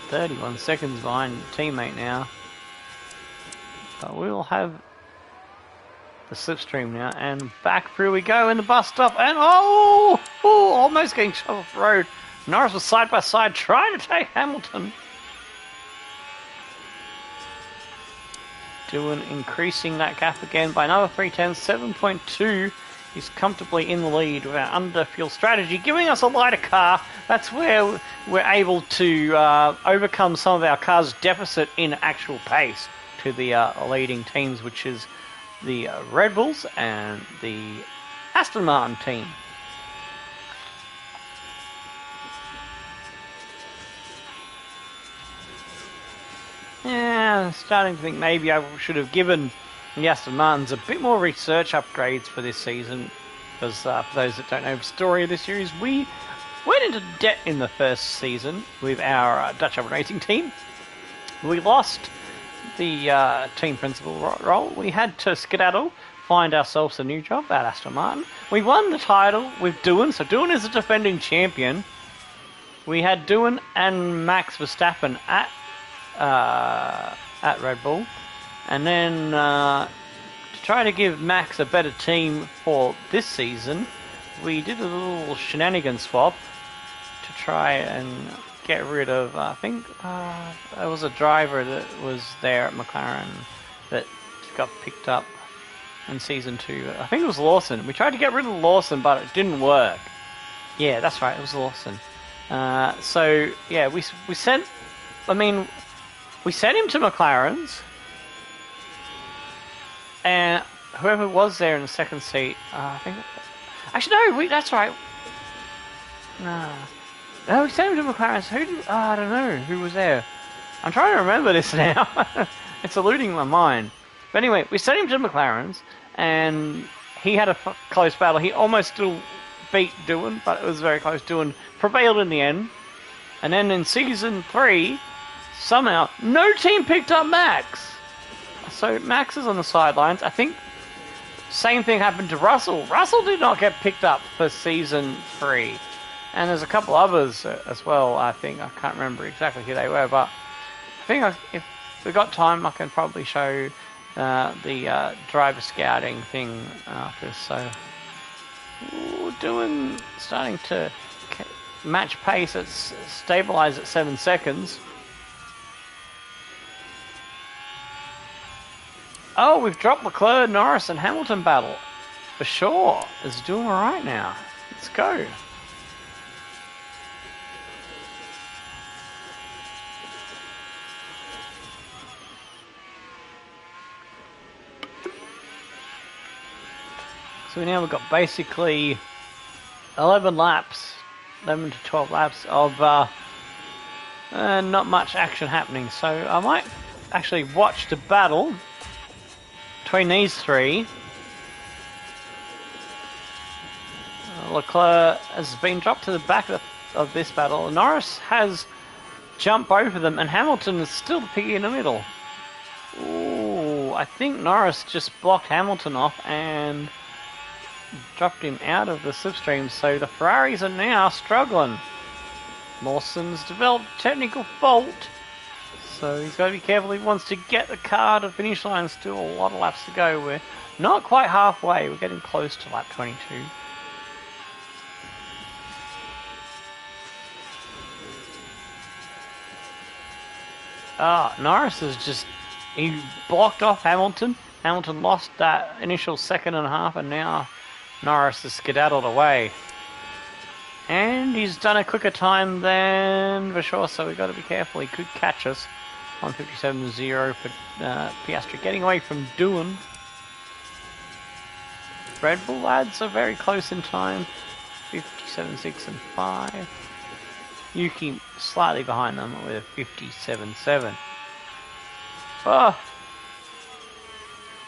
"31 seconds behind teammate now. But we'll have the slipstream now, and back through we go in the bus stop, and almost getting shot off the road. Norris was side by side trying to take Hamilton. Increasing that gap again by another 3/10, 7.2. He's comfortably in the lead with our under-fuel strategy, giving us a lighter car. That's where we're able to overcome some of our car's deficit in actual pace to the leading teams, which is the Red Bulls and the Aston Martin team. Yeah, I'm starting to think maybe I should have given the Aston Martins a bit more research upgrades for this season, because for those that don't know the story of this series, we went into debt in the first season with our Dutch Oven Racing team. We lost the team principal role. We had to skedaddle, find ourselves a new job at Aston Martin. We won the title with Doohan, so Doohan is the defending champion. We had Doohan and Max Verstappen at Red Bull, and then to try to give Max a better team for this season, we did a little shenanigan swap to try and get rid of, I think there was a driver that was there at McLaren that got picked up in season 2. I think it was Lawson. We tried to get rid of Lawson, but it didn't work. Yeah, that's right, it was Lawson. So yeah, we sent him to McLaren's, and whoever was there in the second seat, I think, actually no, that's right. No, we sent him to McLaren's. I don't know who was there. I'm trying to remember this now. It's eluding my mind. But anyway, we sent him to McLaren's, and he had a close battle. He almost still beat Doohan, but it was very close. Doohan prevailed in the end. And then in season 3, somehow, no team picked up Max. So Max is on the sidelines. I think same thing happened to Russell. Russell did not get picked up for season 3. And there's a couple others as well, I think. I can't remember exactly who they were, but I think if we've got time, I can probably show the driver scouting thing after. So, starting to match pace. It's stabilized at 7 seconds. Oh, we've dropped Leclerc, Norris, and Hamilton battle. For sure. It's doing alright now. Let's go. So now we've got basically 11 to 12 laps of not much action happening. So I might actually watch the battle between these three. Leclerc has been dropped to the back of of this battle. Norris has jumped both of them, and Hamilton is still the piggy in the middle. Ooh, I think Norris just blocked Hamilton off and dropped him out of the slipstream, so the Ferraris are now struggling. Lawson's developed technical fault, so he's got to be careful. He wants to get the car to finish line. Still a lot of laps to go. We're not quite halfway. We're getting close to lap 22. Norris is just... he blocked off Hamilton. Hamilton lost that initial second and a half, and now Norris has skedaddled away. And he's done a quicker time than Vershaw, so we've got to be careful. He could catch us on 57.0 for Piastri. Getting away from Doohan. Red Bull lads are very close in time. 57.6 and 5. Yuki slightly behind them with a 57.7. Oh!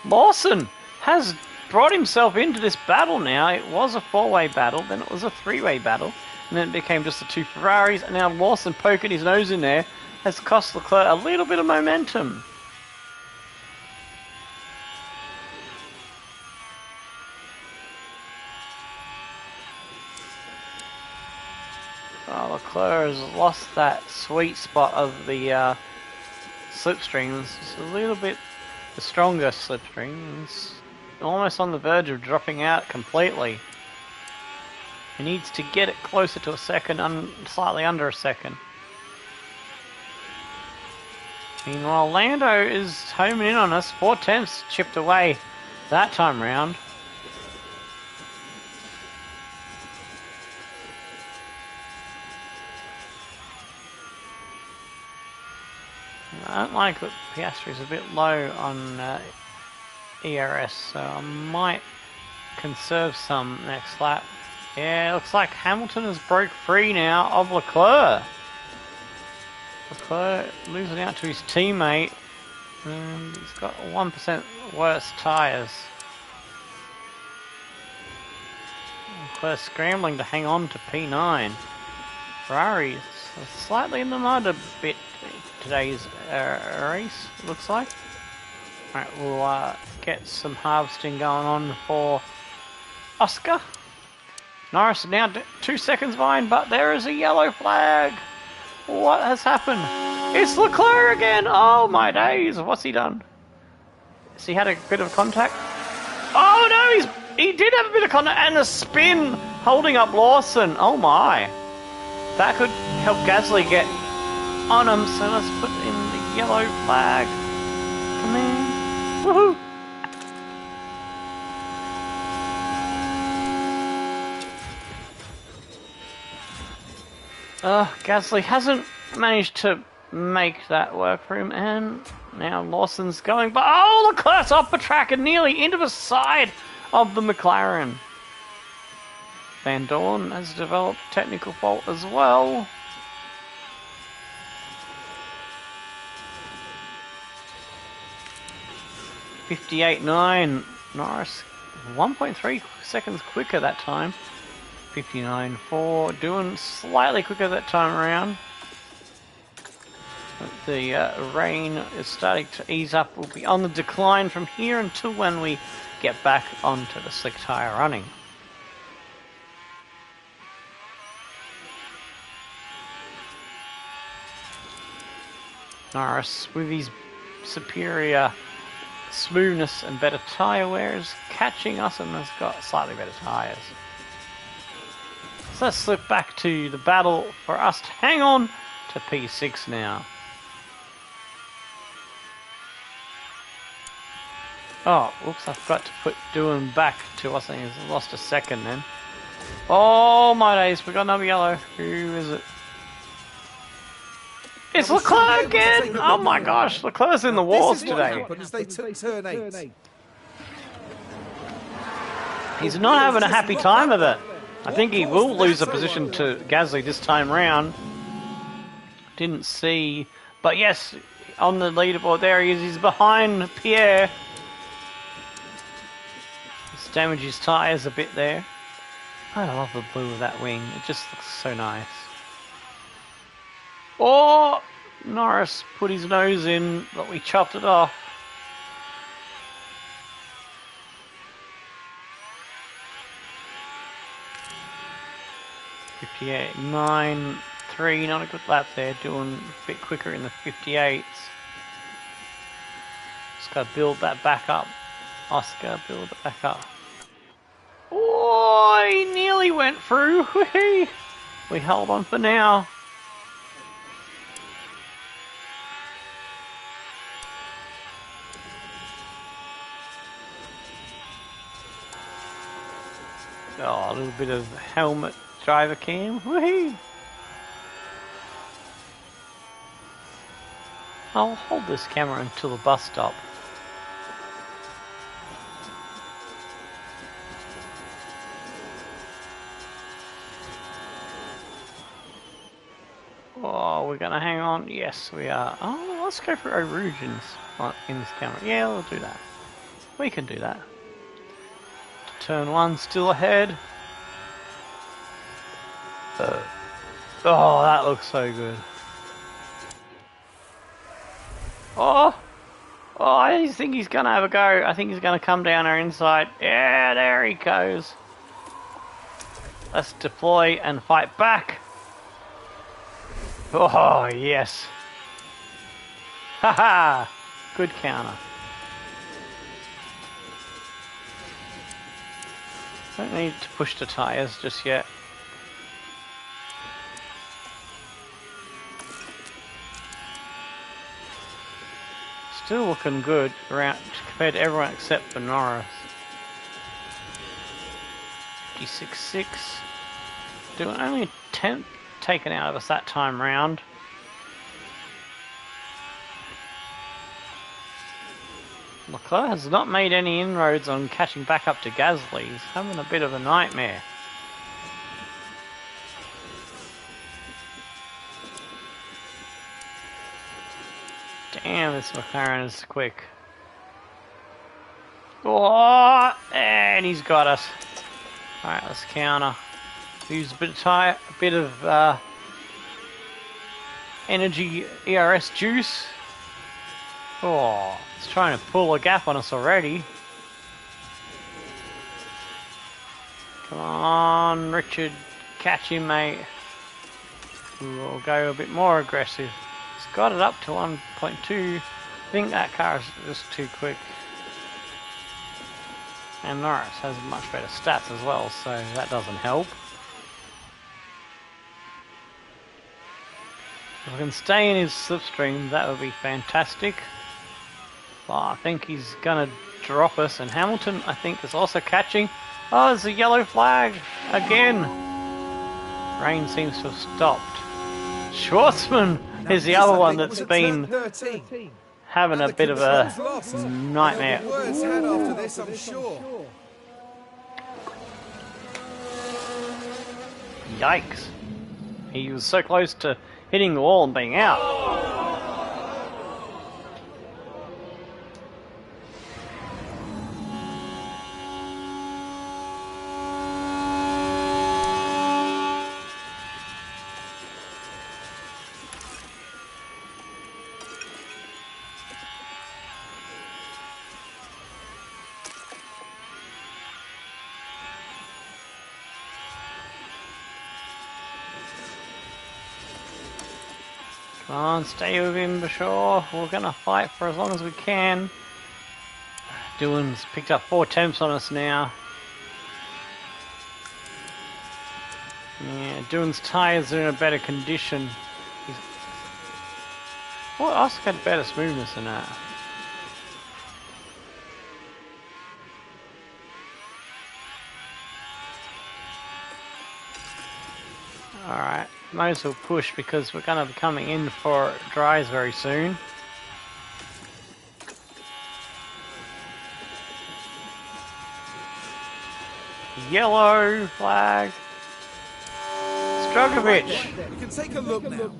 Lawson has brought himself into this battle now. It was a four-way battle, then it was a three-way battle, and then it became just the two Ferraris, and now Lawson poking his nose in there has cost Leclerc a little bit of momentum. Oh, Leclerc has lost that sweet spot of the slipstream. It's a little bit the stronger slipstream. It's almost on the verge of dropping out completely. He needs to get it closer to a second, slightly under a second. Meanwhile, Lando is homing in on us. 4/10 chipped away that time round. I don't like that Piastri's a bit low on ERS, so I might conserve some next lap. Yeah, looks like Hamilton has broke free now of Leclerc. Leclerc losing out to his teammate, and he's got 1% worse tyres. Leclerc scrambling to hang on to P9. Ferrari is slightly in the mud a bit today's race, looks like. Alright, we'll get some harvesting going on for Oscar. Norris is now 2 seconds behind, but there is a yellow flag. What has happened? It's Leclerc again! Oh my days, what's he done? Has he had a bit of contact? Oh no, he did have a bit of contact, and a spin holding up Lawson. Oh my. That could help Gasly get on him, so let's put in the yellow flag. Come in. Woohoo! Gasly hasn't managed to make that work for him, and now Lawson's going, but oh, Leclerc's off the track and nearly into the side of the McLaren. Van Dorn has developed technical fault as well. .58.9. Norris 1.3 seconds quicker that time. 59.4. Doing slightly quicker that time around. But the rain is starting to ease up. We'll be on the decline from here until when we get back onto the slick tyre running. Norris, with his superior smoothness and better tyre wear, is catching us and has got slightly better tyres. So let's slip back to the battle for us to hang on to P6 now. Oh, oops, I forgot to put Doohan back to us. I think he's lost a second then. Oh my days, we got another yellow. Who is it? It's Leclerc again! Oh my gosh, Leclerc's in the wars today. They took turn 8. He's not having a happy time of it. I think he will lose a position to Gasly this time round. Didn't see, but yes, on the leaderboard there he is. He's behind Pierre. He's damaged his tyres a bit there. I love the blue of that wing. It just looks so nice. Oh! Norris put his nose in, but we chopped it off. .58, 9.3, not a good lap there, doing a bit quicker in the 58s. Just gotta build that back up. Oscar, build it back up. Oh, he nearly went through. We hold on for now. Oh, a little bit of helmet driver cam. Woohoo! I'll hold this camera until the bus stop. Oh, we're gonna hang on. Yes, we are. Oh, let's go for erosions in this camera. Yeah, we'll do that. We can do that. Turn 1 still ahead. Oh, that looks so good. Oh, I think he's gonna have a go. I think he's gonna come down our inside. Yeah, there he goes. Let's deploy and fight back. Oh, yes. Haha, good counter. Don't need to push the tyres just yet. Still looking good around compared to everyone except for Norris. 56.6. Doing only a tenth taken out of us that time round. Leclerc has not made any inroads on catching back up to Gasly. He's having a bit of a nightmare. Damn, this McLaren is quick. Oh, and he's got us. Alright, let's counter. Use a bit of energy ERS juice. Oh, it's trying to pull a gap on us already. Come on, Richard. Catch him, mate. We'll go a bit more aggressive. It's got it up to 1.2. I think that car is just too quick. And Norris has much better stats as well, so that doesn't help. If we can stay in his slipstream, that would be fantastic. Well, I think he's going to drop us, and Hamilton, I think, is also catching. Oh, there's a yellow flag again. Rain seems to have stopped. Schwartzman is the other one that's been having a bit of a nightmare. Words had after this, I'm sure. Yikes. He was so close to hitting the wall and being out. Come on, stay with him, Bashaw. We're gonna fight for as long as we can. Dylan's picked up 4 temps on us now. Yeah, Dylan's tyres are in a better condition. Well, Oscar had better smoothness than that. Alright, might as well push because we're going to be coming in for dries very soon. Yellow flag. Strogovic. You can take a look now.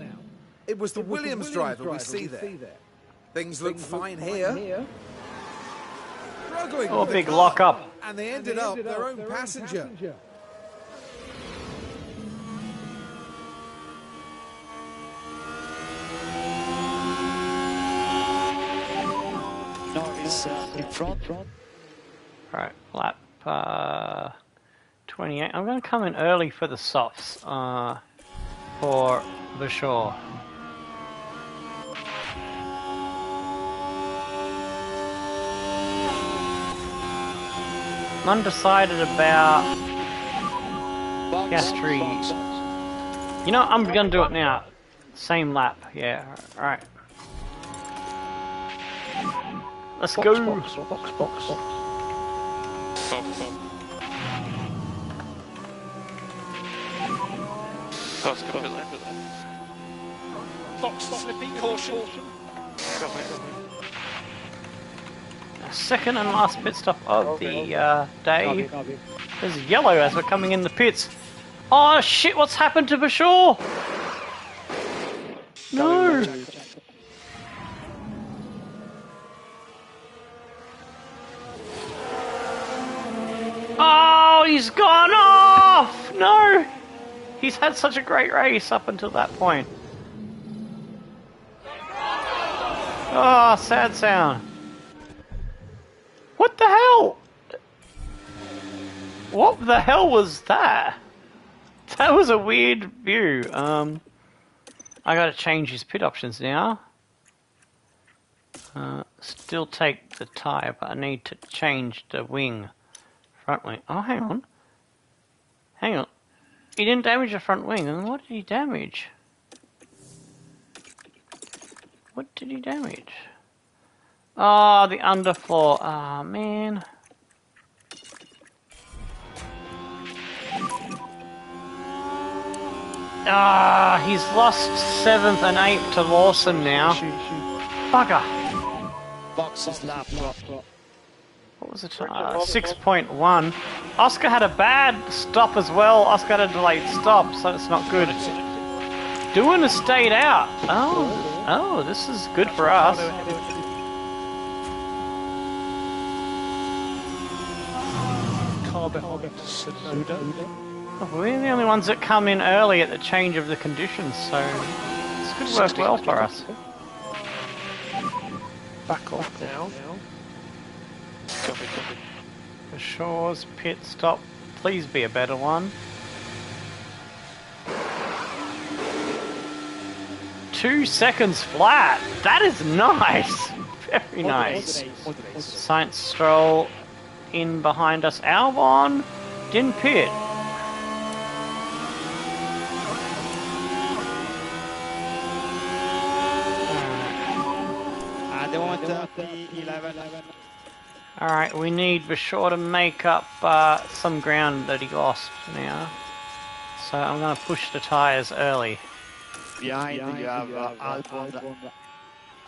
It was the Williams driver we see there. Things look fine here. Struggling Oh, with the big car, lock up. and they ended up their own passenger. Norris in front. Right, lap 28. I'm going to come in early for the softs for the shore. I'm undecided about Piastri. You know, I'm going to do it now. Same lap, yeah, alright. Let's go! Box. Box, slipping, caution. Second and last pit stop of the day. There's yellow as we're coming in the pits. Oh shit, what's happened to Bashaw? No! Oh, he's gone off! No! He's had such a great race up until that point. Oh, sad sound. What the hell? What the hell was that? That was a weird view. I gotta change his pit options now. Still take the tyre, but I need to change the wing. Front wing. Oh, hang on. Hang on. He didn't damage the front wing. And what did he damage? What did he damage? Oh, the underfloor. Ah, oh, man. Ah, he's lost 7th and 8th to Lawson now. Bugger. Boxes lap. What was it? 6.1. Oscar had a bad stop as well. Oscar had a delayed stop, so it's not good. Doohan has stayed out. Oh, this is good for us. We're the only ones that come in early at the change of the conditions, so this could work well for us. Back off now. The Shaw's pit stop, please be a better one. 2 seconds flat. That is nice. Very nice. Science Stroll in behind us. Albon didn't pit. They want P11. Alright, we need Bashaw to make up some ground that he lost now. So I'm going to push the tyres early. Behind you have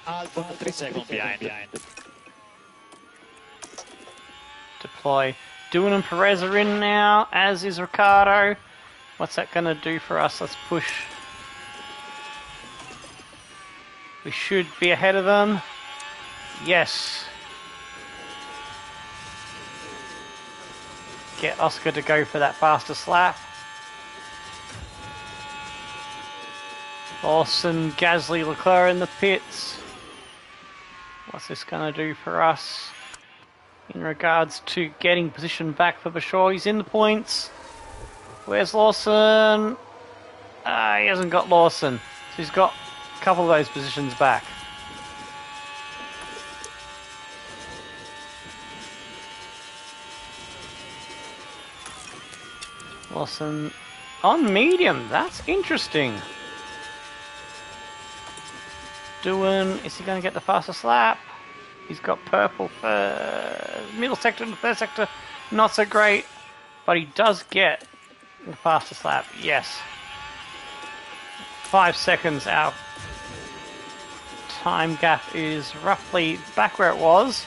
Albon 3 seconds behind. Deploy. Doohan and Perez are in now, as is Ricciardo. What's that going to do for us? Let's push. We should be ahead of them. Yes. Get Oscar to go for that fastest lap. Lawson, Gasly, Leclerc in the pits. What's this going to do for us in regards to getting position back for Bashaw? He's in the points. Where's Lawson? He hasn't got Lawson. So he's got a couple of those positions back. Lawson on medium. That's interesting. Doohan, is he going to get the fastest lap? He's got purple for middle sector and the third sector. Not so great, but he does get the fastest lap. Yes. 5 seconds out. Time gap is roughly back where it was.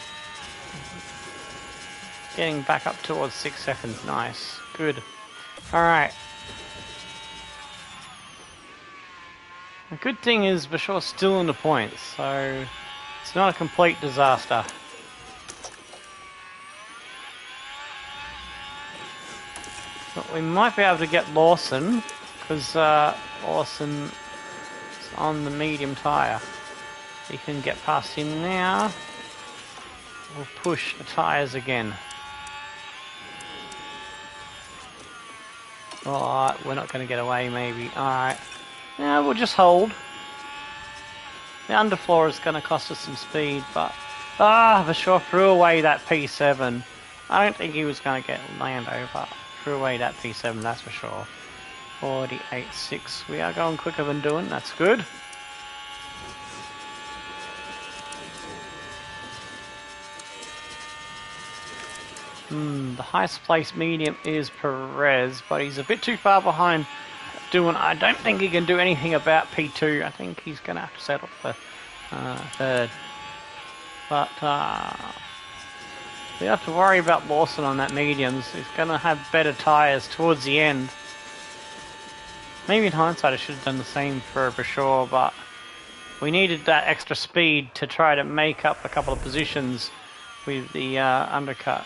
Getting back up towards 6 seconds. Nice. Good. Alright. The good thing is Bashaw's still in the points, so it's not a complete disaster. But we might be able to get Lawson, because Lawson is on the medium tyre. He can get past him now. will push the tyres again. Alright, we're not going to get away maybe. Alright. Yeah, we'll just hold. The underfloor is going to cost us some speed, but... Vashaw threw away that P7. I don't think he was going to get Lando, but threw away that P7, that's for sure. 48.6. We are going quicker than doing, that's good. The highest placed medium is Perez, but he's a bit too far behind doing. I don't think he can do anything about P2. I think he's going to have to settle for third. But we have to worry about Lawson on that mediums. He's going to have better tyres towards the end. Maybe in hindsight I should have done the same for Bashaw, but we needed that extra speed to try to make up a couple of positions with the undercut.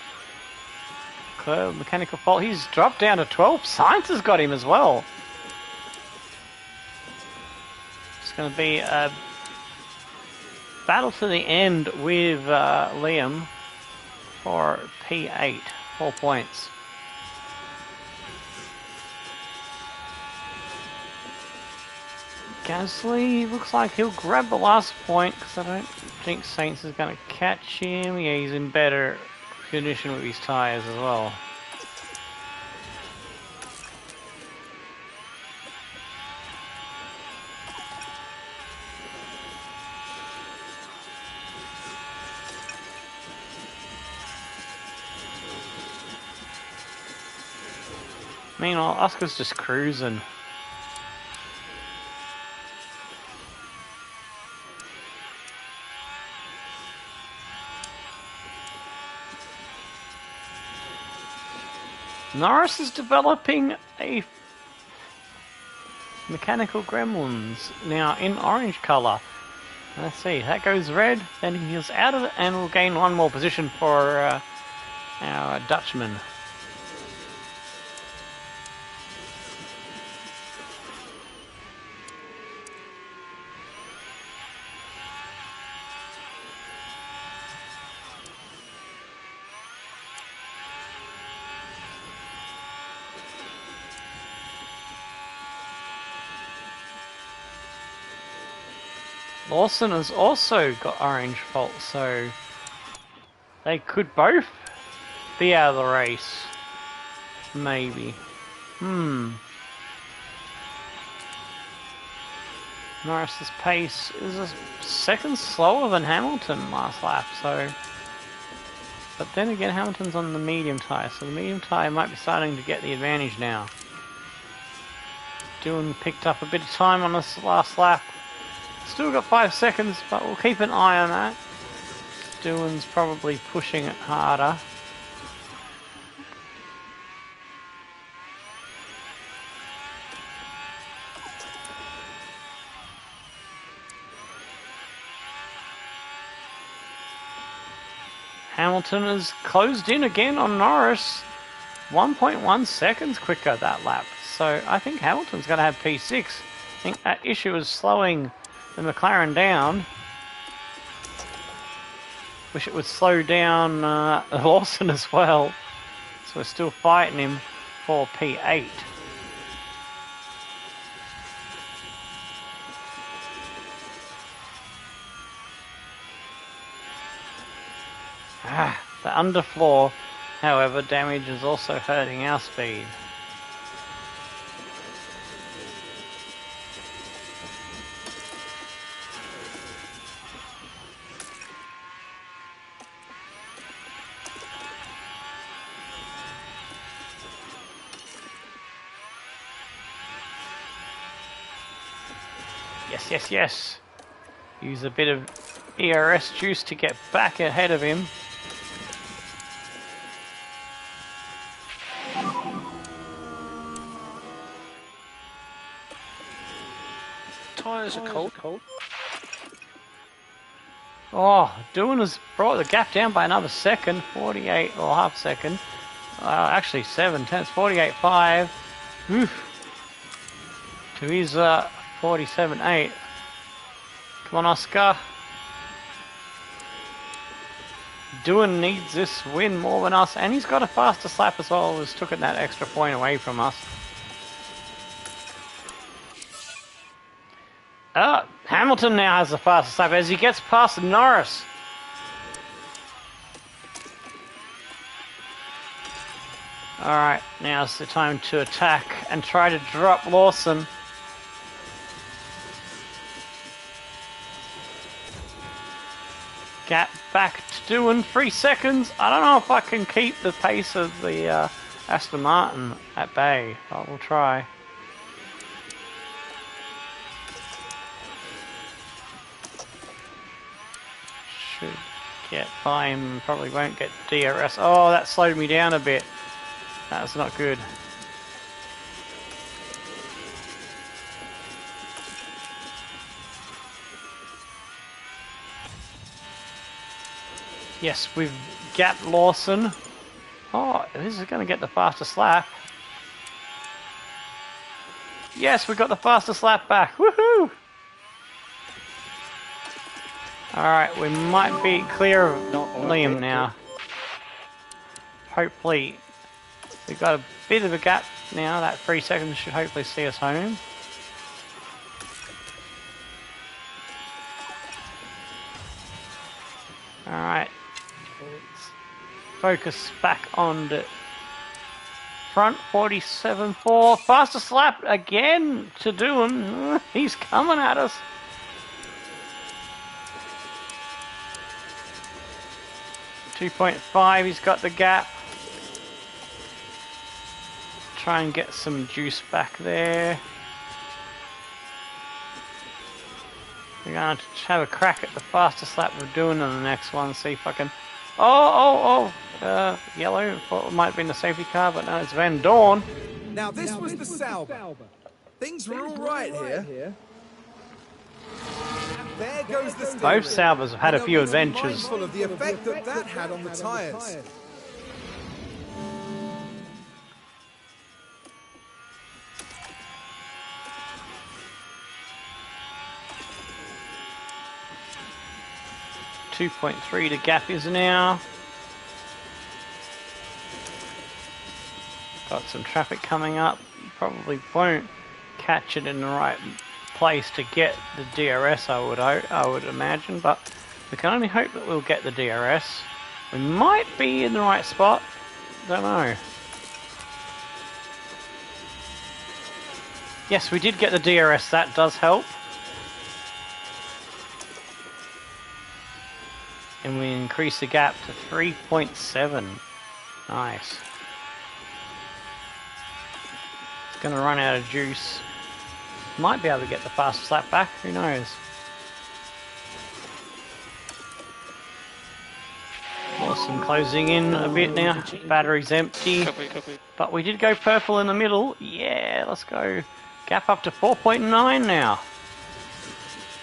Mechanical fault. He's dropped down to 12. Science has got him as well. It's going to be a battle to the end with Liam for P8. 4 points. Gasly looks like he'll grab the last point because I don't think Saints is going to catch him. Yeah, he's in better condition with his tyres as well. Meanwhile, Oscar's just cruising. Norris is developing a mechanical gremlins now in orange colour. Let's see, that goes red, then he's out of it and we'll gain one more position for our Dutchman. Lawson has also got orange fault, so they could both be out of the race. Maybe. Norris's pace is a second slower than Hamilton last lap, so... But then again, Hamilton's on the medium tyre, so the medium tyre might be starting to get the advantage now. Doohan picked up a bit of time on this last lap. Still got 5 seconds, but we'll keep an eye on that. Doohan's probably pushing it harder. Hamilton has closed in again on Norris. 1.1 seconds quicker that lap. So I think Hamilton's going to have P6. I think that issue is slowing the McLaren down. Wish it would slow down Lawson as well. So we're still fighting him for P8. The underfloor, however, damage is also hurting our speed. Yes, yes, yes. Use a bit of ERS juice to get back ahead of him. Tyres are cold. Oh, Doohan has brought the gap down by another second, 48 or half second. Actually 7 tenths, 48.5. Oof. To his 47.8. Come on, Oscar. Doohan needs this win more than us, and he's got a faster slap as well, who's taken that extra point away from us. Hamilton now has the fastest slap as he gets past Norris. Alright, now's the time to attack and try to drop Lawson. Gap back to Doohan, 3 seconds. I don't know if I can keep the pace of the Aston Martin at bay, but we'll try. Should get by him, probably won't get DRS. Oh, that slowed me down a bit. That's not good. Yes, we've gapped Lawson. Oh, this is going to get the fastest lap. Yes, we got the fastest lap back. Woohoo! Alright, we might be clear of Liam now. Hopefully, we've got a bit of a gap now. That 3 seconds should hopefully see us home. Alright. Focus back on the front. 47.4. Fastest lap again to Doohan. He's coming at us. .5, he's got the gap. Try and get some juice back there. We're going to have a crack at the fastest lap we're doing on the next one. See if I can. Yellow. Thought it might have been the safety car, but no, it's Van Dorn. Now this was the Sauber. Things were all right here. There goes the steering. Both Saubers have had a few adventures. Mindful of the effect that had on the tyres. .3 the gap is now. Got some traffic coming up. Probably won't catch it in the right place to get the DRS, I would imagine, but we can only hope that we'll get the DRS. We might be in the right spot, don't know. Yes, we did get the DRS, that does help. And we increase the gap to 3.7. Nice. It's going to run out of juice. Might be able to get the fastest lap back, who knows. Awesome, closing in a bit now. Battery's empty. But we did go purple in the middle. Yeah, let's go. Gap up to 4.9 now.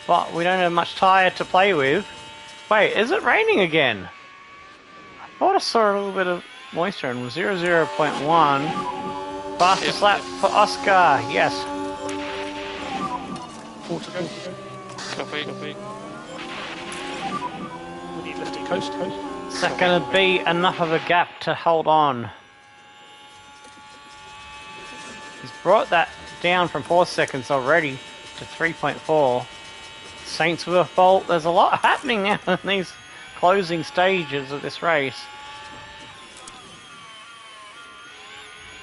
But we don't have much tyre to play with. Wait, is it raining again? I thought I saw a little bit of moisture and was 0.1. Fastest lap for Oscar, yes. Copy. We need lifting coast. Is that going to be enough of a gap to hold on? He's brought that down from 4 seconds already to 3.4. Saints with a fault. There's a lot happening now in these closing stages of this race.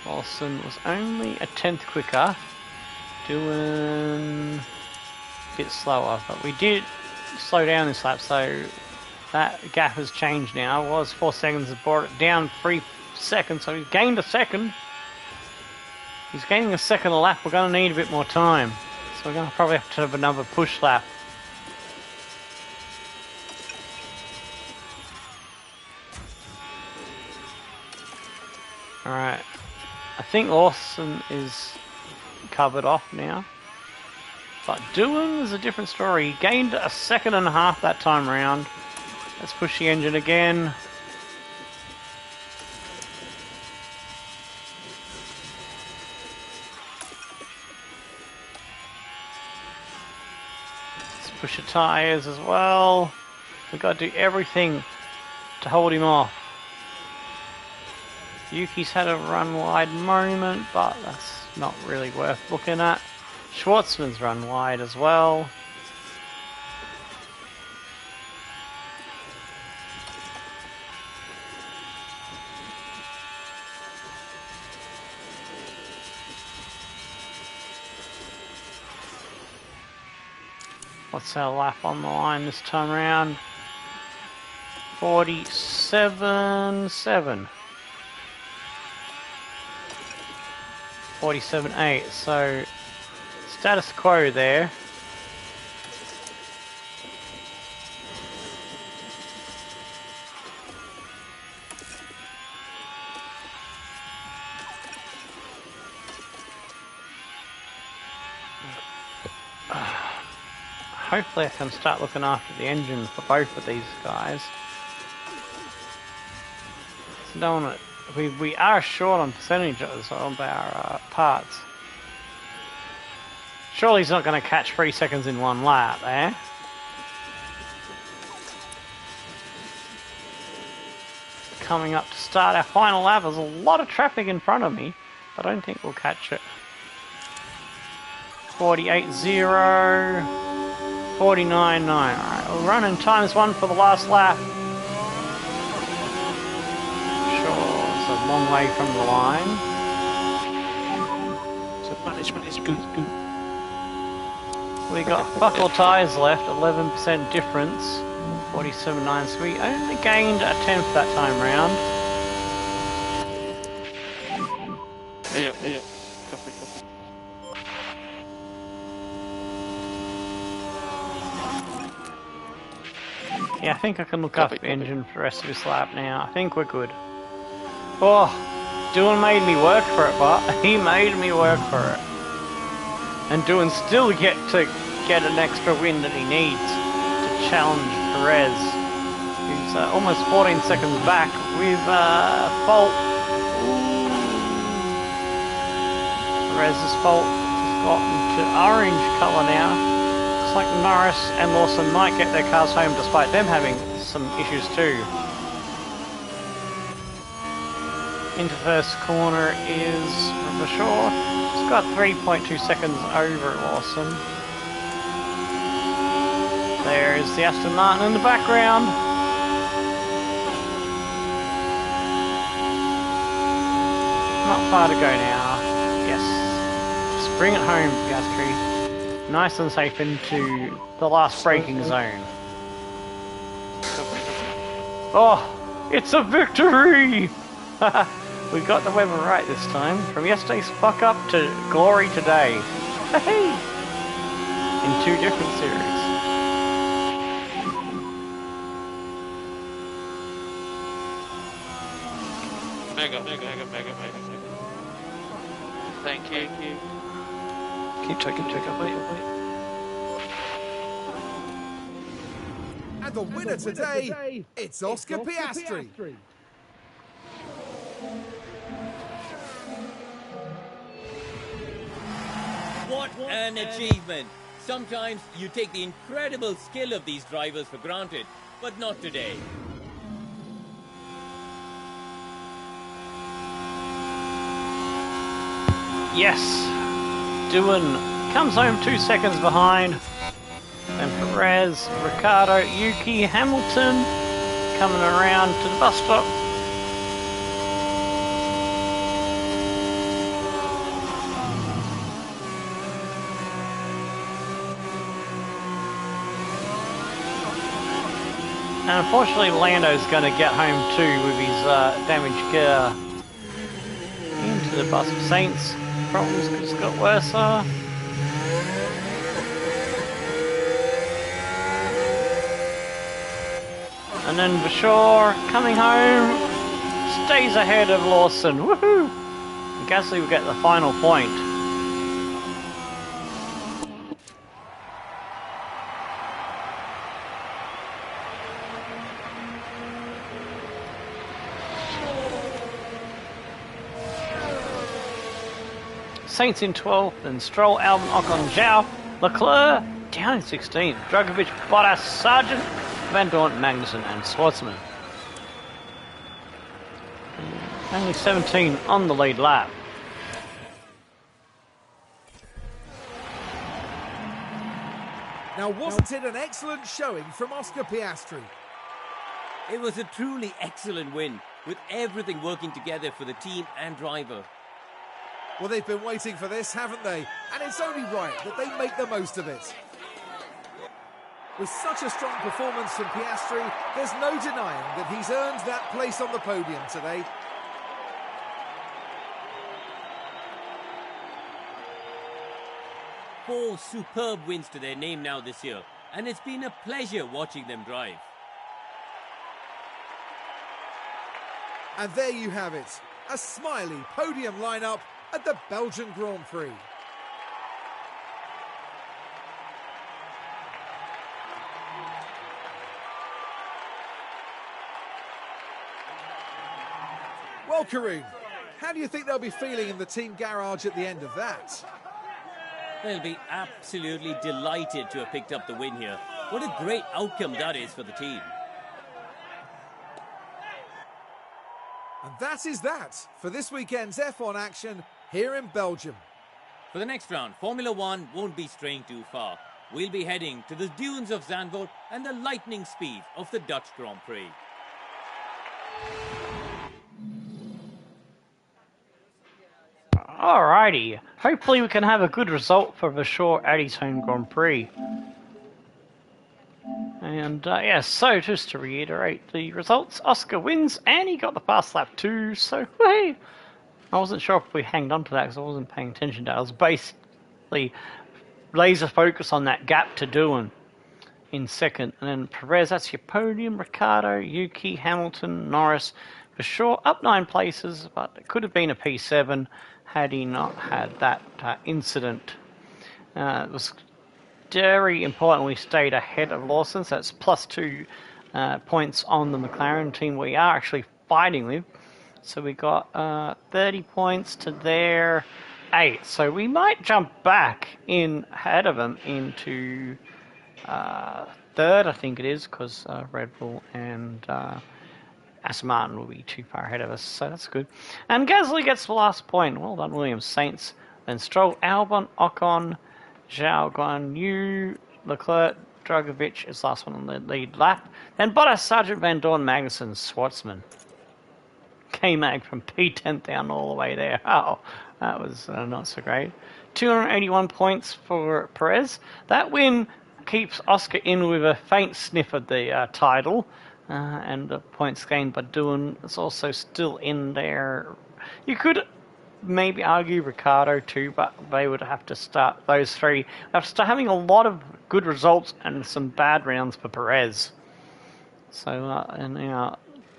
Lawson was only a 10th quicker. Doing a bit slower, but we did slow down this lap, so that gap has changed now. It was 4 seconds, it brought it down 3 seconds, so he's gained a second. He's gaining a second a lap. We're going to need a bit more time, so we're going to probably have to have another push lap. Alright, I think Lawson is covered off now. But Doohan is a different story. He gained a second and a half that time round. Let's push the engine again. Let's push the tyres as well. We've got to do everything to hold him off. Yuki's had a run wide moment, but that's not really worth looking at. Schwartzman's run wide as well. What's our lap on the line this time around? 47.7. 47.8. So status quo there. Hopefully I can start looking after the engine for both of these guys. So don't want to, we are short on percentages of our parts. Surely he's not going to catch 3 seconds in one lap, eh? Coming up to start our final lap. There's a lot of traffic in front of me, but I don't think we'll catch it. 48.0. 49.9. Alright, we'll run in times one for the last lap. Sure, it's a long way from the line. So management is good. We got buckle tyres left, 11% difference. 47.9, so we only gained a tenth that time round. Yeah. Copy. Yeah, I think I can look up the engine for the rest of this lap now. I think we're good. Oh, Dylan made me work for it, but he made me work for it. And Dylan still get an extra win that he needs to challenge Perez. He's almost 14 seconds back with fault. Perez's fault has gotten to orange colour now. Looks like Norris and Lawson might get their cars home despite them having some issues too. Into first corner is Rivashaw. He's got 3.2 seconds over Lawson. There is the Aston Martin in the background. Not far to go now. Yes. Just bring it home, Piastri. Nice and safe into the last braking zone. Oh, it's a victory! We got the weather right this time. From yesterday's fuck up to glory today. Hey! In 2 different series. Mega. Thank you. Keep taking, wait. And the winner today, it's Oscar Piastri. What an achievement! Sometimes you take the incredible skill of these drivers for granted, but not today. Yes! Dylan comes home 2 seconds behind. Then Perez, Ricciardo, Yuki, Hamilton coming around to the bus stop. And unfortunately Lando's going to get home too with his damaged gear. Into the bus. Saints problems just got worse. And then Vashore coming home stays ahead of Lawson. Woohoo! And Gasly will get the final point. Saints in 12th, then Stroll, Albon, Ocon, Zhao, Leclerc down in 16th. Dragovic, Bottas, Sargent, Van Dorn, Magnussen and Schwartzman. Only 17 on the lead lap. Now, wasn't it an excellent showing from Oscar Piastri? It was a truly excellent win, with everything working together for the team and driver. Well, they've been waiting for this, haven't they? And it's only right that they make the most of it. With such a strong performance from Piastri, there's no denying that he's earned that place on the podium today. Four superb wins to their name now this year, and it's been a pleasure watching them drive. And there you have it, a smiley podium lineup at the Belgian Grand Prix. Well, Karun, how do you think they'll be feeling in the team garage at the end of that? They'll be absolutely delighted to have picked up the win here. What a great outcome that is for the team. And that is that for this weekend's F1 action here in Belgium. For the next round, Formula One won't be straying too far. We'll be heading to the dunes of Zandvoort and the lightning speed of the Dutch Grand Prix. Alrighty, hopefully we can have a good result for Vasseur at his home Grand Prix. And yeah, so just to reiterate the results, Oscar wins and he got the fast lap too, so hey! I wasn't sure if we hanged on to that because I wasn't paying attention to it. I was basically laser focused on that gap to Doohan in second. And then Perez, that's your podium, Ricciardo, Yuki, Hamilton, Norris. Vasseur up 9 places, but it could have been a P7 had he not had that incident. It was very important we stayed ahead of Lawson, so that's +2 points on the McLaren team we are actually fighting with. So we got 30 points to their 8. So we might jump back in ahead of them into third, I think it is, because Red Bull and Aston Martin will be too far ahead of us, so that's good. And Gasly gets the last point. Well done, Williams. Saints, then Stroll, Albon, Ocon, Zhao Guan Yu, Leclerc, Drogovic is last one on the lead lap. Then Bottas, Sargent, Van Dorn, Magnussen, Schwartzman. K-Mag from P10 down all the way there. Oh, that was not so great. 281 points for Perez. That win keeps Oscar in with a faint sniff of the title. And the points gained by Doohan is also still in there. You could maybe argue Ricciardo too, but they would have to start, those three, have to start having a lot of good results and some bad rounds for Perez. So, and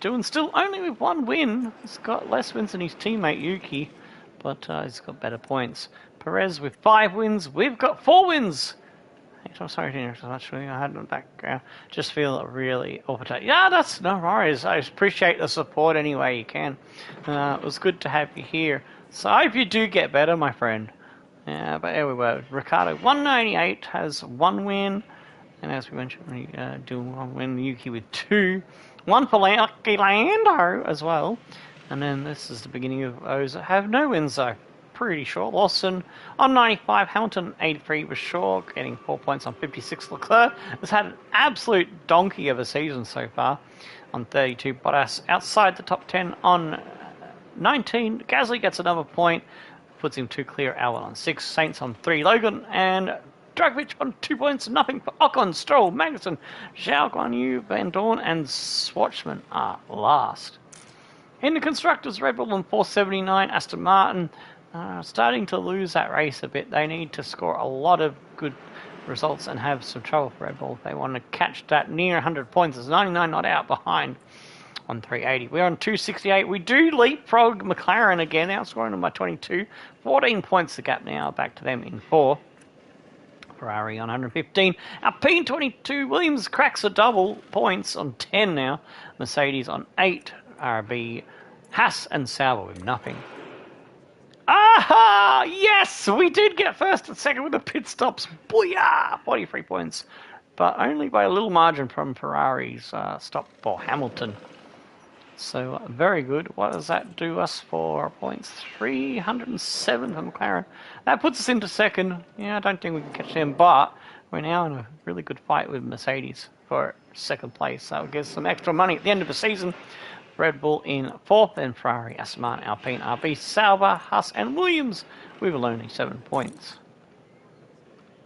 Doohan still only with 1 win. He's got less wins than his teammate Yuki, but he's got better points. Perez with 5 wins. We've got 4 wins. I'm sorry to interrupt so much. I had in the background. Just feel really overtaken. Yeah, that's no worries. I appreciate the support any way you can. It was good to have you here. So I hope you do get better, my friend. Yeah, but there we were. Ricciardo 198 has 1 win. And as we mentioned, we do 1 win. Yuki with 2. 1 for Lucky Lando as well. And then this is the beginning of those that have no wins though. Pretty sure. Lawson on 95, Hamilton 83 was sure, getting 4 points on 56. Leclerc has had an absolute donkey of a season so far on 32. Bottas outside the top 10 on 19. Gasly gets another point, puts him 2 clear. Albon on 6, Saints on 3, Logan and Drogovic on 2 points. Nothing for Ocon, Stroll, Magnussen, Zhao Guan Yu, Van Dorn and Schwartzman are last. In the Constructors, Red Bull on 479, Aston Martin starting to lose that race a bit. They need to score a lot of good results and have some trouble for Red Bull if they want to catch that near 100 points. There's 99 not out behind on 380. We're on 268. We do leapfrog McLaren again, outscoring them by 22. 14 points the gap now, back to them in 4. Ferrari on 115. Alpine 22. Williams cracks a double points on 10 now. Mercedes on 8. RB, Haas and Sauber with nothing. Aha! Yes! We did get first and second with the pit stops. Booyah! 43 points. But only by a little margin from Ferrari's stop for Hamilton. So very good. What does that do us for points? 307 for McLaren. That puts us into second. Yeah, I don't think we can catch them, but we're now in a really good fight with Mercedes for second place. So it gives some extra money at the end of the season. Red Bull in fourth, then Ferrari, Aston Martin, Alpine, RB, Sauber, Haas, and Williams with only 7 points.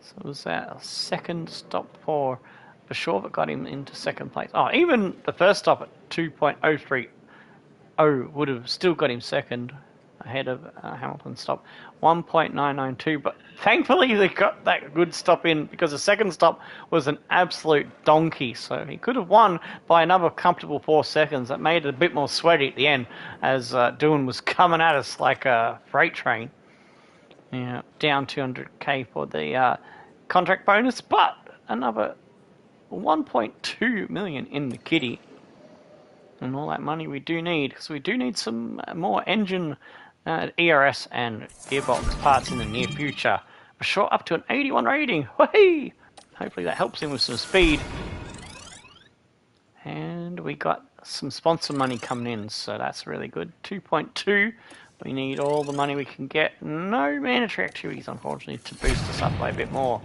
So was that a second stop for sure that got him into second place? Oh, even the first stop at 2.030 would have still got him second ahead of Hamilton's stop, 1.992. But thankfully they got that good stop in because the second stop was an absolute donkey. So he could have won by another comfortable 4 seconds. That made it a bit more sweaty at the end as Doohan was coming at us like a freight train. Yeah, down 200k for the contract bonus, but another 1.2 million in the kitty. And all that money we do need, because we do need some more engine, ERS and gearbox parts in the near future. For sure, up to an 81 rating. Whee! Hopefully that helps him with some speed. And we got some sponsor money coming in, so that's really good. 2.2. We need all the money we can get. No mandatory activities, unfortunately, to boost us up by a bit more.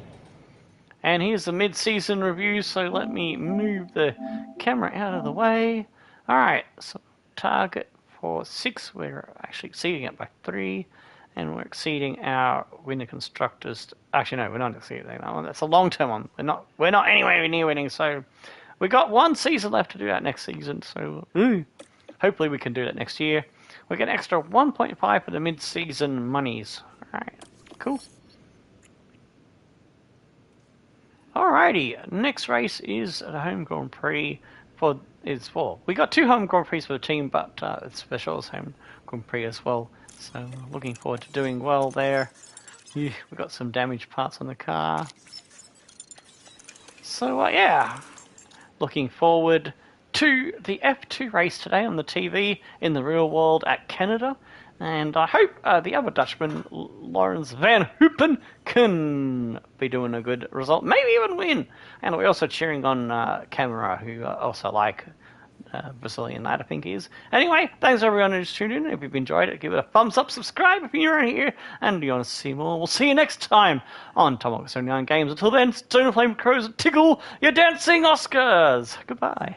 And here's the mid-season review, so let me move the camera out of the way. Alright, so target for 6, we're actually exceeding it by 3, and we're exceeding our winner constructors. Actually, no, we're not exceeding that one. That's a long-term one. We're not anywhere near winning, so we got 1 season left to do that next season, so hopefully we can do that next year. We get an extra 1.5 for the mid-season monies. Alright, cool. Alrighty, next race is the home Grand Prix we got 2 home Grand Prix for the team, but it's Special's home Grand Prix as well. So looking forward to doing well there. We got some damaged parts on the car. So yeah, looking forward to the F2 race today on the TV in the real world at Canada. And I hope the other Dutchman, Lawrence Van Hoopen, can be doing a good result, maybe even win. And we're also cheering on Camera, who also like Brazilian lad, I think he is. Anyway, thanks everyone who's tuned in. If you've enjoyed it, give it a thumbs up, subscribe if you're new here, and you want to see more. We'll see you next time on Tomahawk 79 Games. Until then, Stone Flame Crows tickle your dancing Oscars. Goodbye.